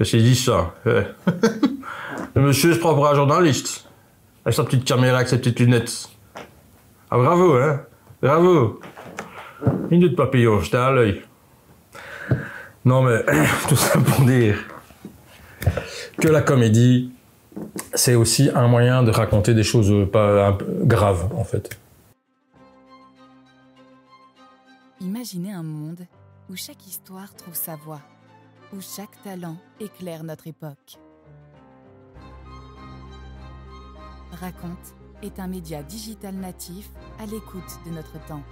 C'est dit ça. Ouais. Le monsieur se prend pour un journaliste. Avec sa petite caméra, avec ses petites lunettes. Ah bravo, hein. Bravo. Une de papillon, j'étais à l'œil. Non mais, tout ça pour dire que la comédie, c'est aussi un moyen de raconter des choses pas un peu graves, en fait. Imaginez un monde où chaque histoire trouve sa voix, où chaque talent éclaire notre époque. Raconte est un média digital natif à l'écoute de notre temps.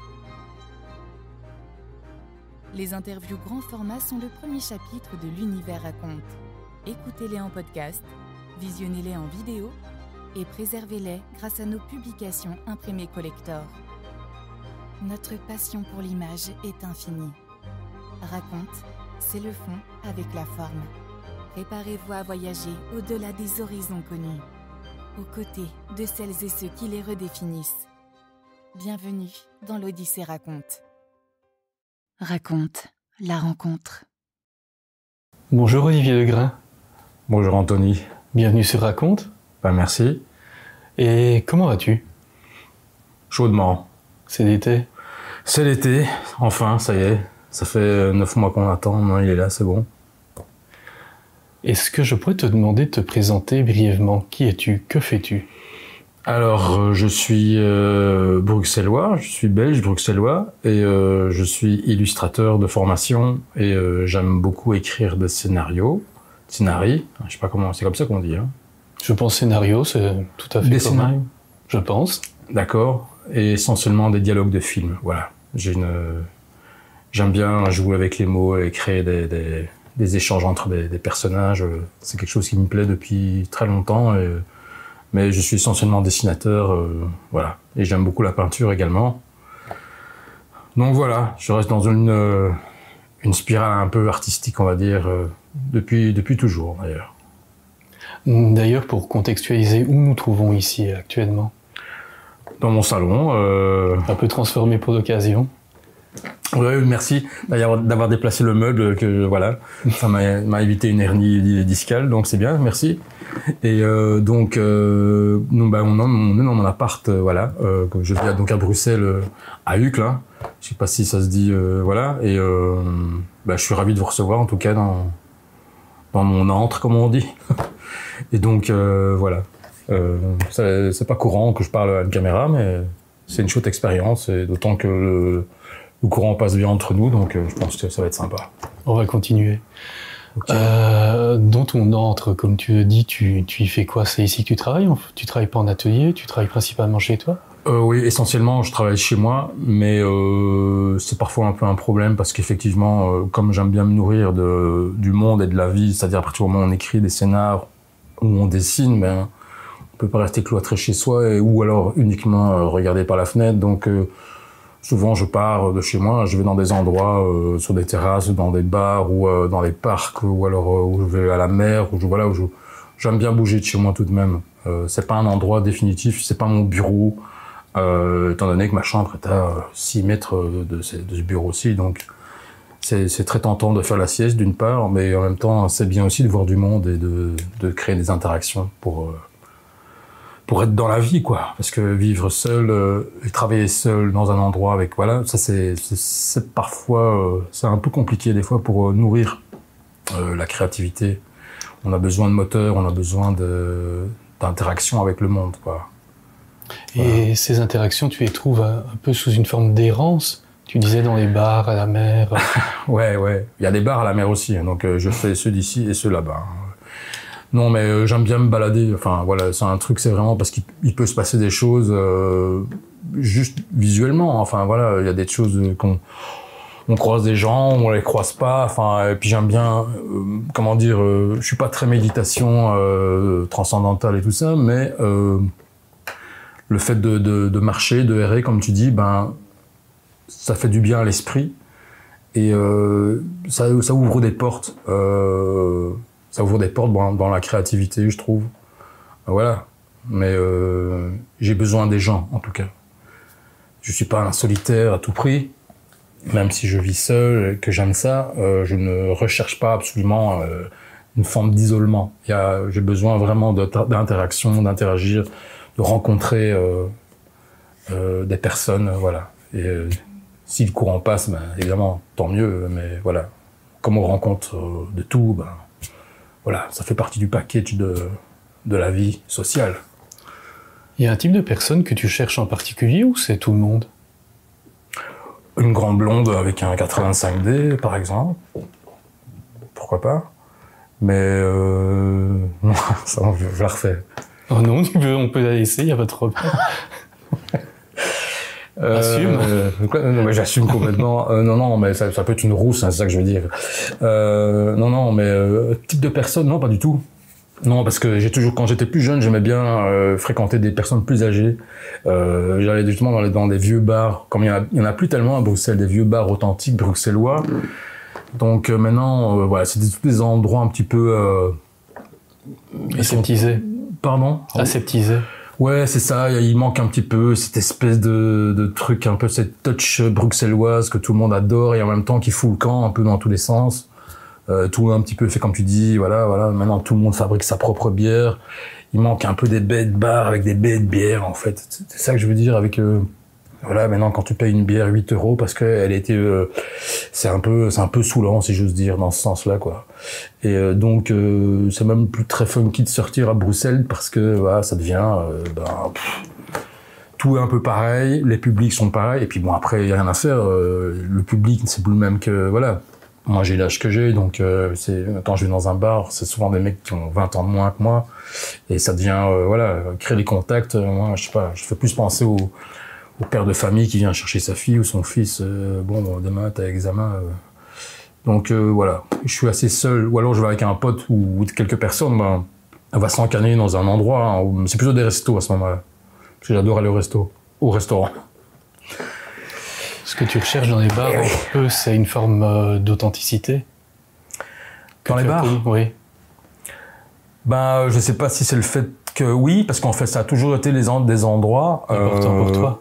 Les interviews grand format sont le premier chapitre de l'univers Raconte. Écoutez-les en podcast, visionnez-les en vidéo et préservez-les grâce à nos publications imprimées collector. Notre passion pour l'image est infinie. Raconte, c'est le fond avec la forme. Préparez-vous à voyager au-delà des horizons connus, aux côtés de celles et ceux qui les redéfinissent. Bienvenue dans l'Odyssée Raconte. Raconte, la rencontre. Bonjour Olivier Legrain. Bonjour Anthony. Bienvenue sur Raconte. Ben merci. Et comment vas-tu? Chaudement. C'est l'été? C'est l'été, enfin, ça y est. Ça fait 9 mois qu'on attend, non, il est là, c'est bon. Est-ce que je pourrais te demander de te présenter brièvement? Qui es-tu? Que fais-tu? Alors, je suis bruxellois, je suis belge bruxellois, et je suis illustrateur de formation, et j'aime beaucoup écrire des scénarios, je sais pas comment, c'est comme ça qu'on dit, hein. Je pense scénario, c'est tout à fait des commun. Scénarios. Je pense. D'accord, et essentiellement des dialogues de films, voilà. J'aime bien jouer avec les mots et créer des échanges entre des personnages. C'est quelque chose qui me plaît depuis très longtemps. Mais je suis essentiellement dessinateur, voilà. Et j'aime beaucoup la peinture également. Donc voilà, je reste dans une spirale un peu artistique, on va dire, depuis toujours d'ailleurs. D'ailleurs, pour contextualiser, où nous trouvons ici actuellement? Dans mon salon. Un peu transformé pour l'occasion. Oui, merci d'avoir déplacé le meuble, voilà. Ça m'a évité une hernie discale, donc c'est bien, merci. Et donc, on est dans mon appart, voilà. Je vis donc à Bruxelles, à Uccle, hein. Je sais pas si ça se dit, voilà. Et je suis ravi de vous recevoir, en tout cas, dans mon antre, comme on dit. Et donc, voilà. C'est pas courant que je parle à une caméra, mais c'est une chouette expérience, et d'autant que le courant passe bien entre nous, donc je pense que ça va être sympa. On va continuer. Okay. Dans ton antre, comme tu le dis, tu y fais quoi? C'est ici que tu travailles? Tu travailles pas en atelier? Tu travailles principalement chez toi? Oui, essentiellement, je travaille chez moi, mais c'est parfois un peu un problème parce qu'effectivement, comme j'aime bien me nourrir du monde et de la vie, c'est-à-dire à partir du moment où on écrit des scénars, où on dessine, ben, on peut pas rester cloîtré chez soi ou alors uniquement regarder par la fenêtre. Donc souvent je pars de chez moi, je vais dans des endroits, sur des terrasses, dans des bars ou dans les parcs, ou alors où je vais à la mer, j'aime bien bouger de chez moi tout de même. C'est pas un endroit définitif, c'est pas mon bureau, étant donné que ma chambre est à 6 mètres de ce bureau-ci, donc c'est très tentant de faire la sieste d'une part, mais en même temps c'est bien aussi de voir du monde et de créer des interactions pour être dans la vie, quoi. Parce que vivre seul et travailler seul dans un endroit avec, voilà, ça c'est parfois, c'est un peu compliqué des fois pour nourrir la créativité. On a besoin de moteur, on a besoin d'interaction avec le monde, quoi. Voilà. Et ces interactions, tu les trouves un peu sous une forme d'errance? Tu disais dans les bars, à la mer. Ouais. Il y a des bars à la mer aussi, hein, donc je fais ceux d'ici et ceux là-bas. Non, mais j'aime bien me balader. Enfin, voilà, c'est un truc, c'est vraiment parce qu'il peut se passer des choses juste visuellement. Enfin, voilà, il y a des choses on croise des gens, on les croise pas. Enfin, et puis j'aime bien, comment dire, je suis pas très méditation transcendantale et tout ça, mais le fait de marcher, de errer, comme tu dis, ben ça fait du bien à l'esprit et ça ouvre des portes. Ça ouvre des portes dans la créativité, je trouve. Voilà. Mais j'ai besoin des gens, en tout cas. Je suis pas un solitaire à tout prix. Même si je vis seul et que j'aime ça, je ne recherche pas absolument une forme d'isolement. J'ai besoin vraiment d'interaction, d'interagir, de rencontrer des personnes, voilà. Et si le courant passe, ben, évidemment, tant mieux, mais voilà. Comme on rencontre de tout, ben, voilà, ça fait partie du package de la vie sociale. Il y a un type de personne que tu cherches en particulier ou c'est tout le monde? Une grande blonde avec un 85D, par exemple. Pourquoi pas? Mais non, ça, je la refais. Oh non, on peut la laisser, il n'y a pas de problème. Assume. Non, mais j'assume complètement. Non, mais ça peut être une rousse, hein, c'est ça que je veux dire. Non, mais type de personne, non, pas du tout. Non, parce que quand j'étais plus jeune, j'aimais bien fréquenter des personnes plus âgées. J'allais justement dans des vieux bars, comme il y en a plus tellement à Bruxelles, des vieux bars authentiques bruxellois. Donc maintenant, voilà, c'est tous des endroits un petit peu aseptisés. Pardon? Aseptisés. Ouais, c'est ça. Il manque un petit peu cette espèce de truc, un peu cette touch bruxelloise que tout le monde adore et en même temps qui fout le camp un peu dans tous les sens. Tout un petit peu fait comme tu dis. Voilà. Maintenant, tout le monde fabrique sa propre bière. Il manque un peu des baies de bar avec des baies de bière, en fait. C'est ça que je veux dire avec. Voilà, maintenant, quand tu payes une bière 8 € parce qu'elle était, c'est un peu saoulant, si j'ose dire, dans ce sens-là, quoi. Et donc, c'est même plus très funky de sortir à Bruxelles parce que, voilà, ça devient, tout est un peu pareil, les publics sont pareils, et puis bon, après, il y a rien à faire, le public, c'est plus le même que, voilà. Moi, j'ai l'âge que j'ai, donc, quand je vais dans un bar, c'est souvent des mecs qui ont 20 ans de moins que moi, et ça devient, voilà, créer des contacts, moi, je sais pas, je fais plus penser au père de famille qui vient chercher sa fille ou son fils, bon, demain t'as examen. Donc voilà, je suis assez seul, ou alors je vais avec un pote ou quelques personnes, ben, on va s'encaner dans un endroit, hein, c'est plutôt des restos à ce moment-là, parce que j'adore aller au restaurant. Ce que tu recherches dans les bars, un peu, c'est une forme d'authenticité. Dans les bars? Oui. Ben, je sais pas si c'est le fait que oui, parce qu'en fait, ça a toujours été des endroits importants pour toi.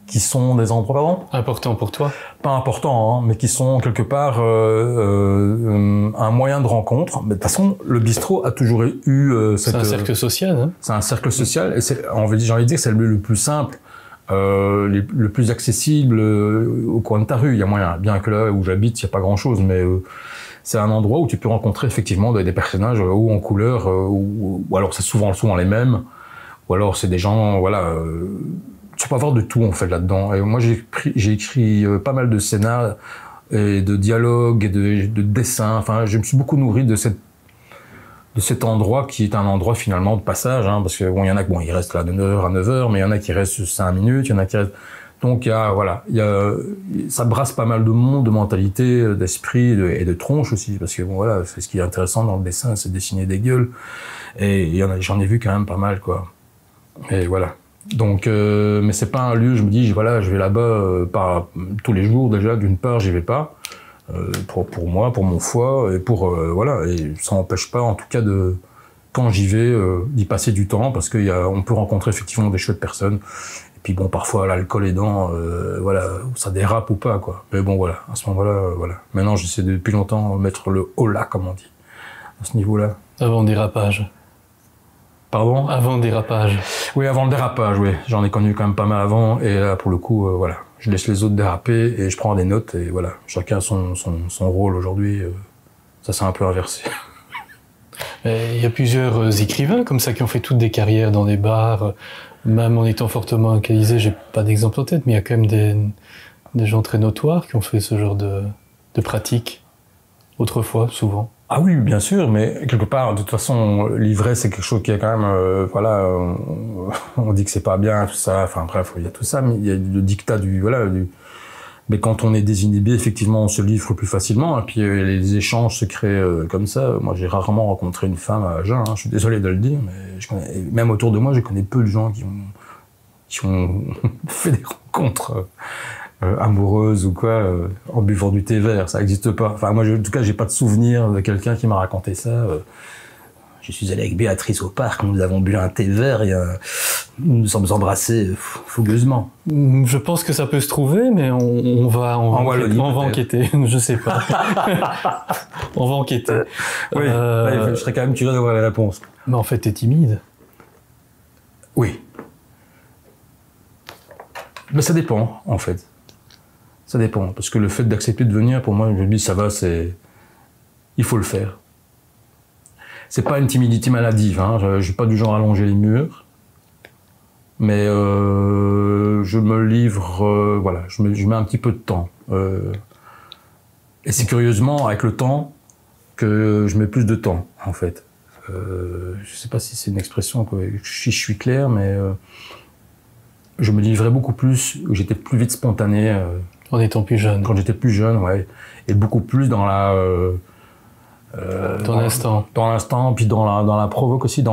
Qui sont des endroits, pardon? Importants pour toi? Pas importants, hein, mais qui sont quelque part un moyen de rencontre. Mais de toute façon, le bistrot a toujours eu c'est un cercle social, hein? C'est un cercle social, et j'ai envie de dire que c'est le plus simple, le plus accessible au coin de ta rue. Il y a moyen, bien que là où j'habite, il n'y a pas grand-chose, mais c'est un endroit où tu peux rencontrer effectivement des personnages ou en couleur, ou alors c'est souvent les mêmes, ou alors c'est des gens, voilà. Tu peux avoir de tout en fait là-dedans. Et moi j'ai écrit pas mal de scénarios et de dialogues et de dessins. Enfin, je me suis beaucoup nourri de cet endroit qui est un endroit finalement de passage, hein, parce que bon, il y en a qui ils restent là de 9h à 9h, mais il y en a qui restent 5 minutes, il y en a qui restent. Donc ça brasse pas mal de monde, de mentalité, d'esprit et de tronche aussi, parce que bon voilà, c'est ce qui est intéressant dans le dessin, c'est dessiner des gueules. Et j'en ai vu quand même pas mal, quoi. Et voilà. Donc, mais c'est pas un lieu, je me dis, voilà, je vais là-bas pas tous les jours déjà. D'une part, j'y vais pas pour moi, pour mon foie, et voilà. Et ça n'empêche pas, en tout cas, quand j'y vais, d'y passer du temps, parce on peut rencontrer effectivement des chouettes personnes. Et puis bon, parfois l'alcool aidant, voilà, ça dérape ou pas, quoi. Mais bon, voilà, à ce moment-là, voilà. Maintenant, j'essaie depuis longtemps mettre le holà, comme on dit, à ce niveau-là. Avant dérapage. Pardon? Avant le dérapage. Oui, avant le dérapage, oui. J'en ai connu quand même pas mal avant, et là, pour le coup, voilà. Je laisse les autres déraper, et je prends des notes, et voilà. Chacun son rôle aujourd'hui. Ça s'est un peu inversé. Il y a plusieurs écrivains comme ça qui ont fait toutes des carrières dans des bars, même en étant fortement alcoolisés. J'ai pas d'exemple en tête, mais il y a quand même des gens très notoires qui ont fait ce genre de pratique autrefois, souvent. Ah oui, bien sûr, mais quelque part, de toute façon, l'ivresse, c'est quelque chose qui est quand même, voilà, on dit que c'est pas bien, tout ça, enfin bref, il y a tout ça, mais il y a le dictat mais quand on est désinhibé, effectivement, on se livre plus facilement, et puis les échanges se créent comme ça. Moi, j'ai rarement rencontré une femme à jeun, hein, je suis désolé de le dire, mais même autour de moi, je connais peu de gens qui ont fait des rencontres amoureuse ou quoi, en buvant du thé vert, ça n'existe pas. Enfin, moi, en tout cas, j'ai pas de souvenir de quelqu'un qui m'a raconté ça. Je suis allé avec Béatrice au parc, nous avons bu un thé vert et nous nous sommes embrassés fougueusement. Je pense que ça peut se trouver, mais on va enquêter. Je sais pas. On va enquêter. Oui, je serais quand même curieux d'avoir les réponses. Mais en fait, t'es timide. Oui. Mais ça dépend, en fait. Ça dépend. Parce que le fait d'accepter de venir, pour moi, je me dis, ça va, il faut le faire. C'est pas une timidité maladive, hein. Je suis pas du genre à longer les murs. Mais je me livre, voilà, je mets un petit peu de temps. Et c'est curieusement, avec le temps, que je mets plus de temps, en fait. Je sais pas si c'est une expression, si je suis clair, mais je me livrais beaucoup plus, j'étais plus vite spontané. En étant plus jeune. Quand j'étais plus jeune, ouais. Et beaucoup plus dans la... dans l'instant. Dans l'instant, puis dans la provoque aussi,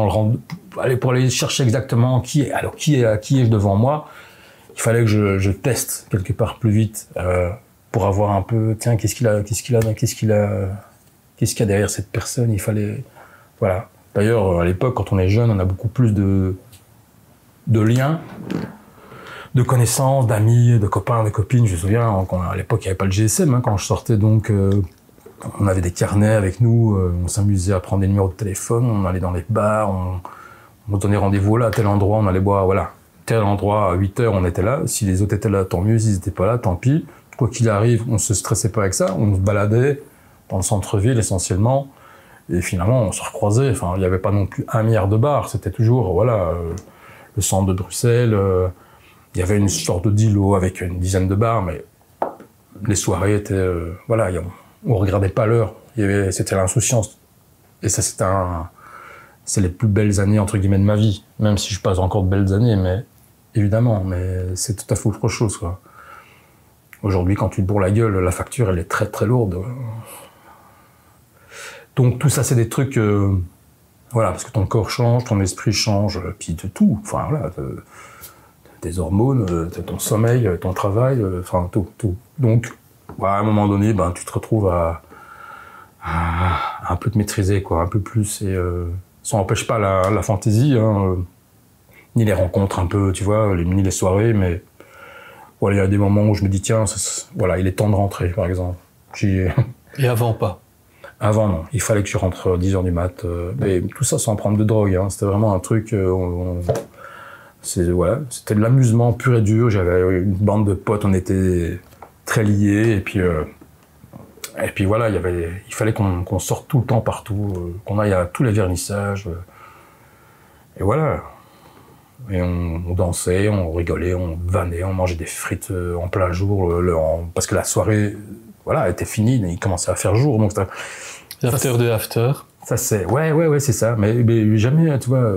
pour aller chercher exactement qui est devant moi. Il fallait que je teste quelque part plus vite pour avoir un peu, tiens, qu'est-ce qu'il y a derrière cette personne. Il fallait, voilà. D'ailleurs, à l'époque, quand on est jeune, on a beaucoup plus de liens, de connaissances, d'amis, de copains, de copines. Je me souviens, à l'époque, il n'y avait pas le GSM, hein, quand je sortais, donc. On avait des carnets avec nous, on s'amusait à prendre des numéros de téléphone, on allait dans les bars, on donnait rendez-vous là, à tel endroit, on allait boire, voilà. Tel endroit, à 8h, on était là. Si les autres étaient là, tant mieux. S'ils n'étaient pas là, tant pis. Quoi qu'il arrive, on se stressait pas avec ça. On se baladait dans le centre-ville essentiellement. Et finalement, on se recroisait. Enfin, il n'y avait pas non plus 1 milliard de bars. C'était toujours, voilà, le centre de Bruxelles. Il y avait une sorte d'îlot avec une dizaine de bars, mais les soirées étaient, voilà, on regardait pas l'heure. C'était l'insouciance. Et ça, c'est les plus belles années, entre guillemets, de ma vie. Même si je passe encore de belles années, mais évidemment, mais c'est tout à fait autre chose, quoi. Aujourd'hui, quand tu te bourres la gueule, la facture, elle est très, très lourde. Donc, tout ça, c'est des trucs, voilà, parce que ton corps change, ton esprit change, puis de tout. Enfin, voilà, tes hormones, ton sommeil, ton travail, enfin, tout. Donc, à un moment donné, ben, tu te retrouves à un peu te maîtriser, quoi, un peu plus. Et ça n'empêche pas la fantaisie, hein, ni les rencontres un peu, tu vois, ni les soirées, mais voilà, il y a des moments où je me dis, tiens, voilà, il est temps de rentrer, par exemple. Et avant, pas? Avant, non. Il fallait que je rentre 10h du mat. Mais tout ça sans prendre de drogue, hein. C'était vraiment un truc... voilà, c'était de l'amusement pur et dur. J'avais une bande de potes, on était très liés, et puis voilà, il fallait qu'on sorte tout le temps partout, qu'on aille à tous les vernissages, et voilà. Et on dansait, on rigolait, on vannait, on mangeait des frites en plein jour, parce que la soirée, voilà, était finie, il commençait à faire jour, donc l'after de after. Ça c'est, ouais, c'est ça, mais jamais, tu vois,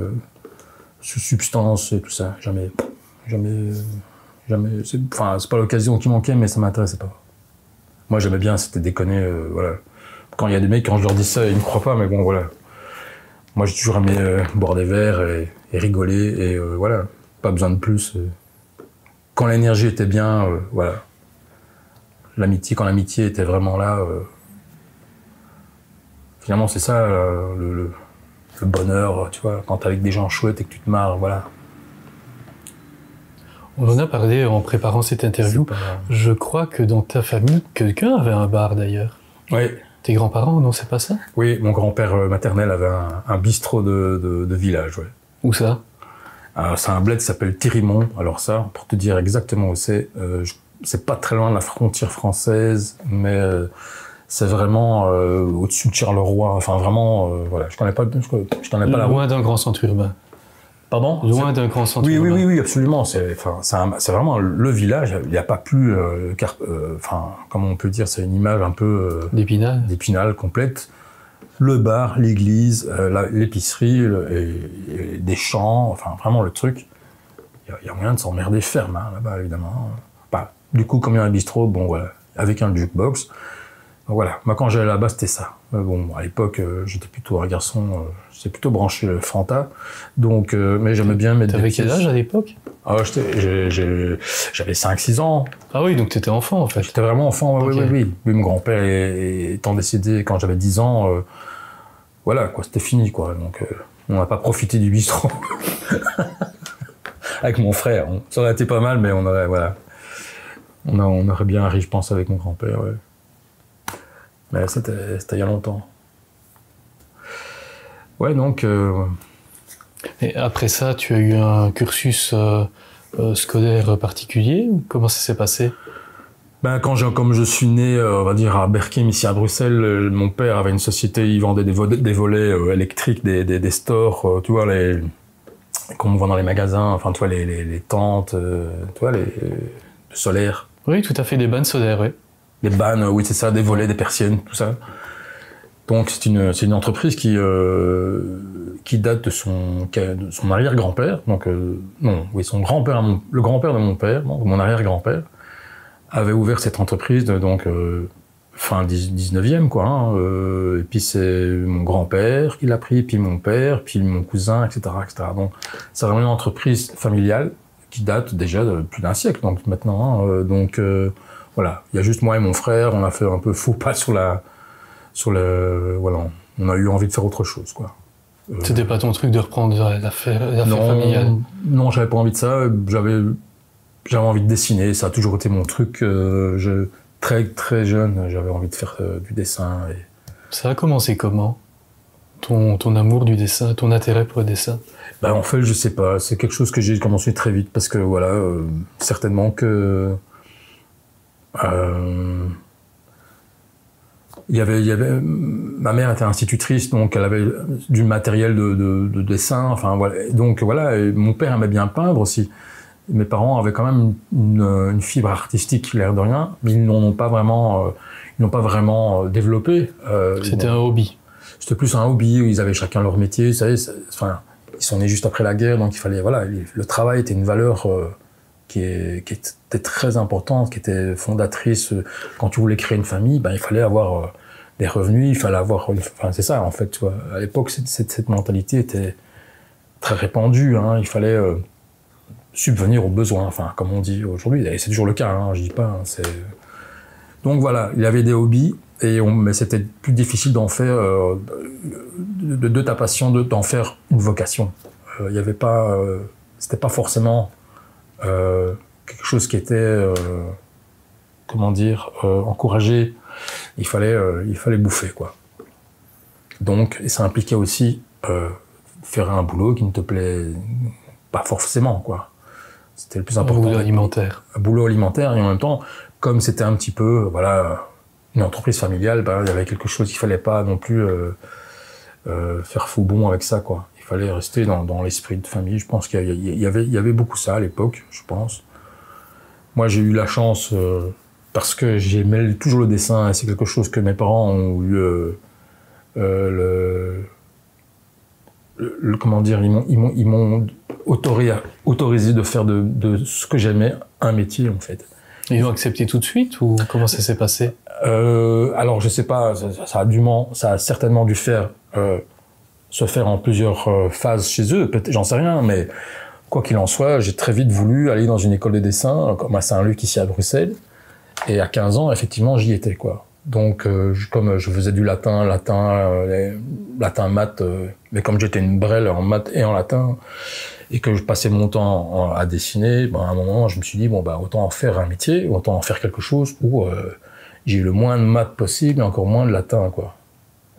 sous substance et tout ça, jamais, c'est pas l'occasion qui manquait, mais ça m'intéressait pas. Moi, j'aimais bien, c'était déconner, voilà. Quand il y a des mecs, quand je leur dis ça, ils me croient pas, mais bon, voilà. Moi, j'ai toujours aimé boire des verres et rigoler, et voilà. Pas besoin de plus. Quand l'énergie était bien, voilà. Quand l'amitié était vraiment là, finalement, c'est ça, le bonheur, tu vois, quand t'es avec des gens chouettes et que tu te marres, voilà. On en a parlé en préparant cette interview. Je crois que dans ta famille, quelqu'un avait un bar d'ailleurs. Oui. Tes grands-parents, non, c'est pas ça? Oui, mon grand-père maternel avait un bistrot de village, ouais. Où ça? C'est un bled qui s'appelle Thirimont. Alors ça, pour te dire exactement où c'est pas très loin de la frontière française, mais c'est vraiment au-dessus de Charleroi. Enfin, vraiment, voilà, je connais pas la route. Loin d'un grand centre urbain. Pardon? Loin d'un grand centre urbain. Oui, absolument. C'est vraiment le village. Il n'y a pas plus, comment on peut dire, c'est une image un peu d'Épinal complète. Le bar, l'église, l'épicerie, et des champs, enfin vraiment le truc. Il y a moyen de s'emmerder ferme, hein, là-bas, évidemment. Bah, du coup, comme il y a un bistrot, bon voilà, avec un jukebox. Donc, voilà, moi quand j'allais là-bas, c'était ça. Bon, à l'époque, j'étais plutôt un garçon, j'étais plutôt branché Fanta, donc, mais j'aimais bien mettre des pièces. T'avais quel âge à l'époque? J'avais 5-6 ans. Ah oui, donc t'étais enfant en fait. J'étais vraiment enfant, oui. Mon grand-père étant décédé quand j'avais 10 ans, voilà, quoi, c'était fini, quoi. Donc, on n'a pas profité du bistrot. Avec mon frère. Ça aurait été pas mal, mais on aurait bien ri, je pense, avec mon grand-père, ouais. Mais c'était il y a longtemps. Ouais, donc... Et après ça, tu as eu un cursus scolaire particulier? Comment ça s'est passé? Ben, comme je suis né, on va dire, à Berchem, ici à Bruxelles, mon père avait une société, il vendait des volets électriques, des stores, tu vois, qu'on voit dans les magasins, enfin, tu vois, les tentes, tu vois, les solaires. Oui, tout à fait, des bannes solaires, oui. Des bannes, oui, c'est ça, des volets, des persiennes, tout ça. Donc, c'est une entreprise qui date de son arrière-grand-père, donc, non, oui, son grand-père, le grand-père de mon père, donc mon arrière-grand-père, avait ouvert cette entreprise, donc, fin 19e, quoi, hein, et puis c'est mon grand-père qui l'a pris, puis mon père, puis mon cousin, etc., etc. Donc, c'est vraiment une entreprise familiale qui date déjà de plus d'un siècle, donc, maintenant, hein, donc, voilà. Il y a juste moi et mon frère, on a fait un peu faux pas voilà, on a eu envie de faire autre chose, quoi. C'était pas ton truc de reprendre l'affaire familiale? Non, j'avais pas envie de ça. J'avais envie de dessiner. Ça a toujours été mon truc. Très, très jeune, j'avais envie de faire du dessin. Et... Ça a commencé comment? Ton amour du dessin, ton intérêt pour le dessin? Ben, en fait, je sais pas. C'est quelque chose que j'ai commencé très vite parce que, voilà, certainement que... ma mère était institutrice, donc elle avait du matériel de dessin, enfin voilà. Donc voilà, et mon père aimait bien peindre aussi. Mes parents avaient quand même une fibre artistique, l'air de rien, mais ils n'ont pas vraiment développé. C'était un hobby. C'était plus un hobby. Ils avaient chacun leur métier, vous savez. Enfin, ils sont nés juste après la guerre, donc il fallait, voilà, le travail était une valeur qui était très importante, qui était fondatrice. Quand tu voulais créer une famille, ben il fallait avoir des revenus, il fallait avoir... Enfin, c'est ça, en fait, tu vois. À l'époque, cette mentalité était très répandue, hein. Il fallait subvenir aux besoins, enfin, comme on dit aujourd'hui. Et c'est toujours le cas, hein, je dis pas. Hein, donc voilà, il avait des hobbies, mais c'était plus difficile d'en faire, de ta passion, d'en faire une vocation. Il y avait pas... c'était pas forcément... quelque chose qui était, comment dire, encouragé. Il fallait bouffer, quoi. Donc, et ça impliquait aussi faire un boulot qui ne te plaît pas forcément, quoi. C'était le plus important. Un boulot alimentaire. Un boulot alimentaire, et en même temps, comme c'était un petit peu, voilà, une entreprise familiale, ben, il y avait quelque chose qu'il fallait pas non plus faire faux bon avec ça, quoi. Il fallait rester dans l'esprit de famille. Je pense qu'il y avait beaucoup ça à l'époque, je pense. Moi, j'ai eu la chance, parce que j'aimais toujours le dessin, et c'est quelque chose que mes parents ont eu comment dire, ils m'ont autorisé de faire de ce que j'aimais un métier, en fait. Ils ont accepté tout de suite, ou comment ça s'est passé? Alors, je sais pas, ça a certainement dû se faire en plusieurs phases chez eux, peut-être, j'en sais rien, mais quoi qu'il en soit, j'ai très vite voulu aller dans une école de dessin, comme à Saint-Luc, ici à Bruxelles, et à 15 ans, effectivement, j'y étais, quoi. Donc, comme je faisais du latin, maths, mais comme j'étais une brêle en maths et en latin, et que je passais mon temps à dessiner, ben, à un moment, je me suis dit, bon, bah, autant en faire un métier, autant en faire quelque chose où j'ai eu le moins de maths possible et encore moins de latin, quoi.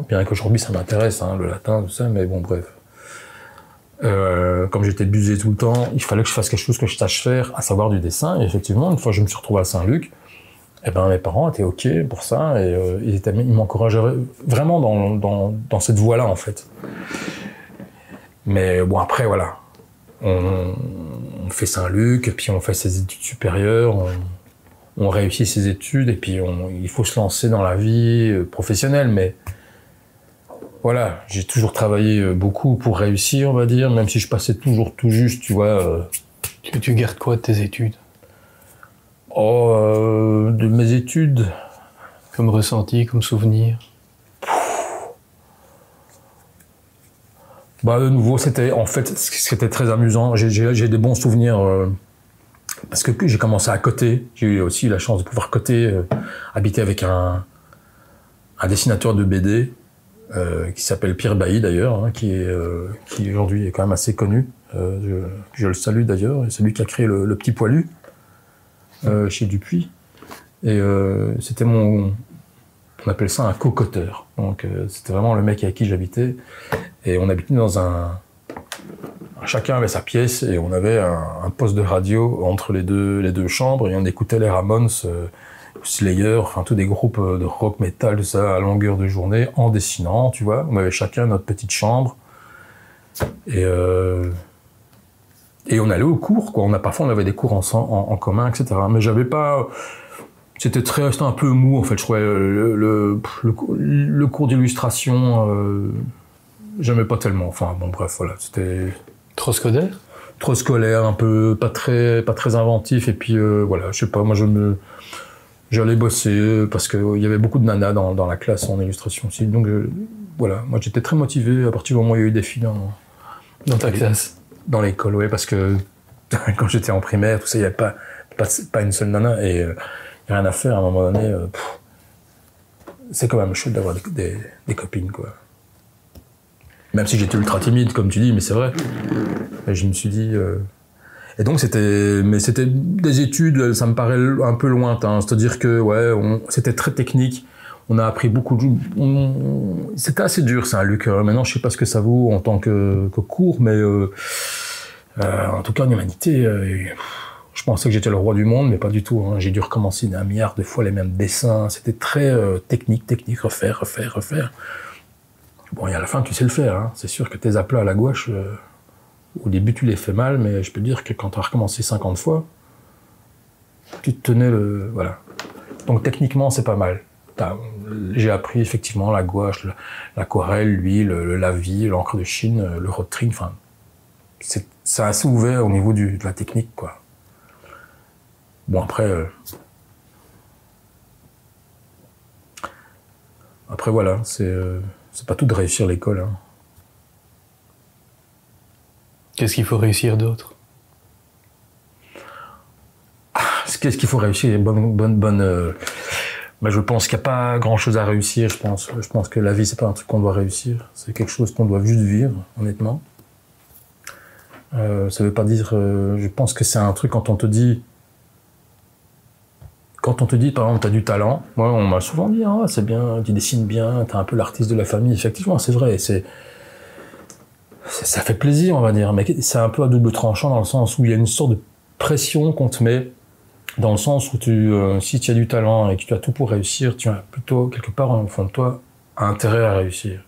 Bien qu'aujourd'hui, ça m'intéresse, hein, le latin, tout ça, mais bon, bref. Comme j'étais busy tout le temps, il fallait que je fasse quelque chose que je sache faire, à savoir du dessin. Et effectivement, une fois que je me suis retrouvé à Saint-Luc, eh ben, mes parents étaient OK pour ça, et ils m'encourageaient vraiment dans cette voie-là, en fait. Mais bon, après, voilà. On fait Saint-Luc, puis on fait ses études supérieures, on réussit ses études, et puis il faut se lancer dans la vie professionnelle, mais voilà, j'ai toujours travaillé beaucoup pour réussir, on va dire, même si je passais toujours tout juste, tu vois. Tu gardes quoi de tes études? De mes études. Comme ressenti, comme souvenir? Bah, de nouveau, c'était très amusant. J'ai des bons souvenirs parce que j'ai commencé à coter. J'ai eu aussi la chance de pouvoir coter, habiter avec un dessinateur de BD. qui s'appelle Pierre Bailly d'ailleurs, hein, qui aujourd'hui est quand même assez connu. Je le salue d'ailleurs, c'est lui qui a créé le Petit Poilu chez Dupuis. Et c'était on appelle ça un cocoteur. Donc c'était vraiment le mec avec qui j'habitais. Et on habitait dans chacun avait sa pièce et on avait un poste de radio entre les deux chambres et on écoutait les Ramones, Slayer, enfin tous des groupes de rock metal, tout ça, à longueur de journée, en dessinant, tu vois. On avait chacun notre petite chambre et on allait au cours, quoi. Parfois on avait des cours en commun, etc. Mais j'avais pas... C'était un peu mou, en fait, je trouvais. Le cours d'illustration, j'aimais pas tellement. Enfin, bon, bref, voilà, c'était... Trop scolaire ? Trop scolaire, un peu pas très inventif. Et puis, voilà, je sais pas, moi, j'allais bosser parce qu'il y avait beaucoup de nanas dans la classe en illustration aussi. Donc, voilà, moi, j'étais très motivé à partir du moment où il y a eu des filles dans ta classe. Dans l'école, oui, parce que quand j'étais en primaire, tout ça, il n'y avait pas une seule nana. Et... il n'y a rien à faire, à un moment donné, c'est quand même chouette d'avoir des copines, quoi. Même si j'étais ultra timide, comme tu dis, mais c'est vrai. Et je me suis dit... Et donc, c'était des études, ça me paraît un peu lointain. C'est-à-dire que, ouais, c'était très technique. On a appris beaucoup de... C'était assez dur, ça, Luc. Maintenant, je ne sais pas ce que ça vaut en tant que cours, mais en tout cas, en humanité... je pensais que j'étais le roi du monde, mais pas du tout. Hein. J'ai dû recommencer 1 milliard de fois les mêmes dessins. C'était très technique, refaire. Bon, et à la fin, tu sais le faire. Hein. C'est sûr que tes aplats à la gouache, au début, tu les fais mal, mais je peux te dire que quand tu as recommencé 50 fois, tu te tenais voilà. Donc, techniquement, c'est pas mal. J'ai appris effectivement la gouache, l'aquarelle, l'huile, le lavis, l'encre de Chine, le rotring. Enfin, c'est assez ouvert au niveau de la technique, quoi. Bon, après voilà, c'est pas tout de réussir l'école. Hein. Qu'est-ce qu'il faut réussir d'autre ? Qu'est-ce qu'il faut réussir ? Je pense qu'il n'y a pas grand-chose à réussir, je pense. Je pense que la vie, c'est pas un truc qu'on doit réussir. C'est quelque chose qu'on doit juste vivre, honnêtement. Ça veut pas dire... je pense que c'est un truc quand on te dit, par exemple, t'as du talent, moi, on m'a souvent dit, ah, c'est bien, tu dessines bien, t'es un peu l'artiste de la famille. Effectivement, c'est vrai, ça fait plaisir, on va dire, mais c'est un peu à double tranchant dans le sens où il y a une sorte de pression qu'on te met, dans le sens où si tu as du talent et que tu as tout pour réussir, tu as plutôt, quelque part, au fond de toi, intérêt à réussir.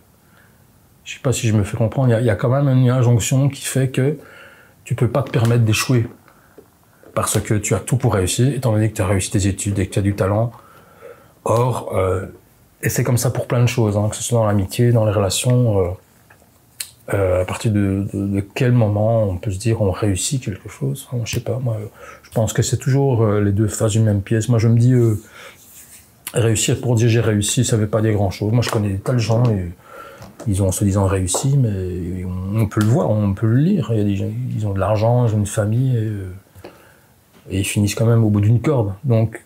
Je sais pas si je me fais comprendre, il y a quand même une injonction qui fait que tu peux pas te permettre d'échouer. Parce que tu as tout pour réussir, étant donné que tu as réussi tes études et que tu as du talent. Or, et c'est comme ça pour plein de choses, hein, que ce soit dans l'amitié, dans les relations, à partir de quel moment on peut se dire on réussit quelque chose. Enfin, je sais pas, moi, je pense que c'est toujours les deux faces d'une même pièce. Moi, je me dis, réussir pour dire j'ai réussi, ça veut pas dire grand-chose. Moi, je connais des tas de gens, et ils ont, se disant réussi, mais on peut le voir, on peut le lire. Il y a des gens, ils ont de l'argent, ils ont une famille, et ils finissent quand même au bout d'une corde. Donc,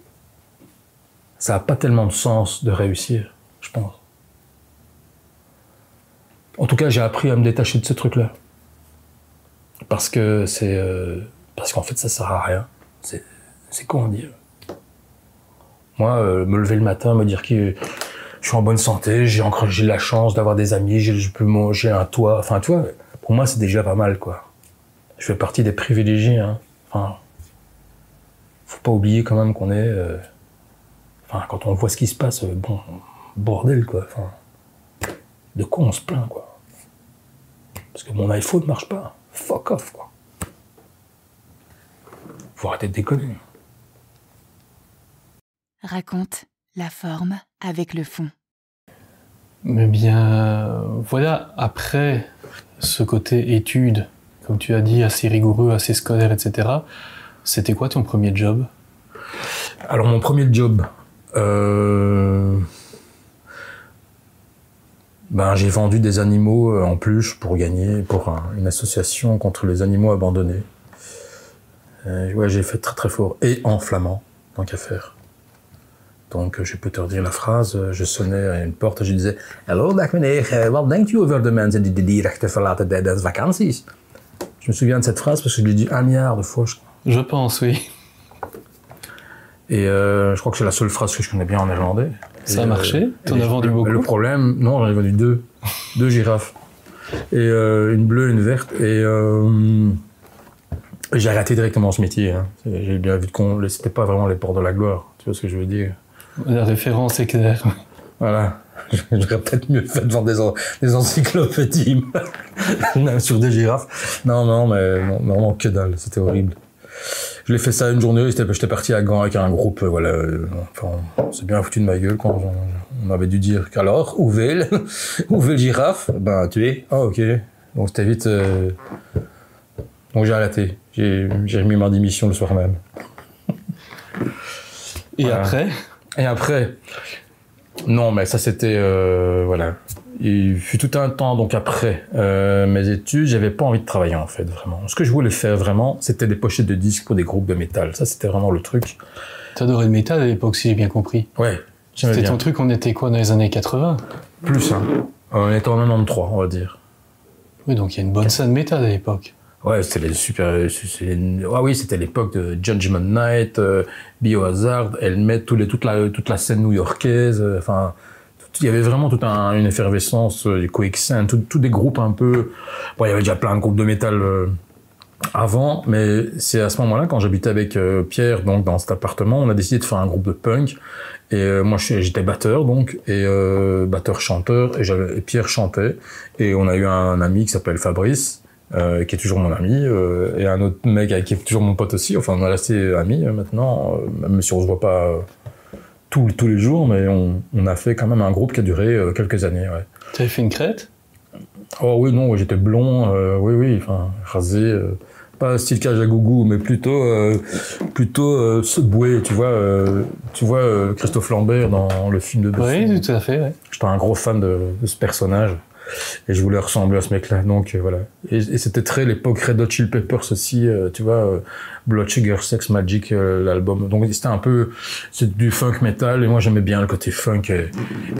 ça n'a pas tellement de sens de réussir, je pense. En tout cas, j'ai appris à me détacher de ce truc-là. Parce que parce qu'en fait, ça sert à rien. C'est con à dire. Moi, me lever le matin, me dire que je suis en bonne santé, j'ai la chance d'avoir des amis, j'ai un toit. Enfin, tu vois, pour moi, c'est déjà pas mal, quoi. Je fais partie des privilégiés, hein. Enfin, faut pas oublier quand même qu'on est... quand on voit ce qui se passe, bon, bordel, quoi. Enfin, de quoi on se plaint, quoi. Parce que mon iPhone ne marche pas. Fuck off, quoi. Faut arrêter de déconner. Raconte la forme avec le fond. Mais bien, voilà, après ce côté études, comme tu as dit, assez rigoureux, assez scolaire, etc., c'était quoi ton premier job ? Alors, mon premier job, j'ai vendu des animaux en peluche pour gagner pour une association contre les animaux abandonnés. Ouais, j'ai fait très très fort. Et en flamand, tant qu'à faire. Donc, je peux te redire la phrase. Je sonnais à une porte et je disais: Hallo, dag meneer, wat denkt u over de mensen die de dierrechten verlaten tijdens vakanties? Je me souviens de cette phrase parce que je l'ai dit 1 milliard de fois. Je pense, oui. Et je crois que c'est la seule phrase que je connais bien en néerlandais. Ça a marché? T'en as vendu beaucoup? Le problème, non, j'en ai vendu 2. 2 girafes. Et une bleue et une verte. Et j'ai arrêté directement ce métier. Hein. J'ai bien vu que c'était pas vraiment les portes de la gloire. Tu vois ce que je veux dire? La référence est claire. Voilà. J'aurais peut-être mieux fait de vendre des encyclopédies sur des girafes. Non, mais vraiment que dalle. C'était horrible. Je l'ai fait ça une journée. J'étais parti à Gand avec un groupe. Voilà. Enfin, on s'est bien foutu de ma gueule quand on avait dû dire qu'alors, où va le girafe? Ben, tu es. Ah, ok. Donc c'était vite. Donc j'ai arrêté. J'ai remis ma démission le soir même. Et voilà. après? Non, mais ça c'était voilà. Il fut tout un temps donc après mes études, j'avais pas envie de travailler en fait vraiment. Ce que je voulais faire vraiment, c'était des pochettes de disques pour des groupes de métal. Ça c'était vraiment le truc. T'adorais le métal à l'époque, si j'ai bien compris. Ouais, j'aimais bien. C'était ton truc. On était quoi dans les années 80? Plus hein. On était en 93, on va dire. Oui, donc il y a une bonne scène métal à l'époque. Ouais, c'était les super. Ah oui, c'était l'époque de Judgment Night, Biohazard, Helmet, toute la scène new-yorkaise. Enfin, il y avait vraiment toute une effervescence, les Quicksand, tous des groupes un peu. Bon, il y avait déjà plein de groupes de métal avant, mais c'est à ce moment-là, quand j'habitais avec Pierre, donc dans cet appartement, on a décidé de faire un groupe de punk. Et moi, j'étais batteur, donc, et batteur-chanteur, et Pierre chantait. Et on a eu un ami qui s'appelle Fabrice. Qui est toujours mon ami, et un autre mec qui est toujours mon pote aussi. Enfin, on est resté amis maintenant, même si on se voit pas tous les jours, mais on a fait quand même un groupe qui a duré quelques années. Ouais. T'avais fait une crête? Oh oui, non, j'étais blond, oui, enfin rasé, pas style cage à gougou, mais plutôt Subway, tu vois Christophe Lambert dans le film de. Oui, tout à fait. Ouais. J'étais un gros fan de ce personnage. Et je voulais ressembler à ce mec-là, donc voilà. Et c'était très l'époque Red Hot Chili Peppers aussi, tu vois, Blood Sugar Sex Magic, l'album. Donc c'était un peu, c'est du funk metal, et moi j'aimais bien le côté funk,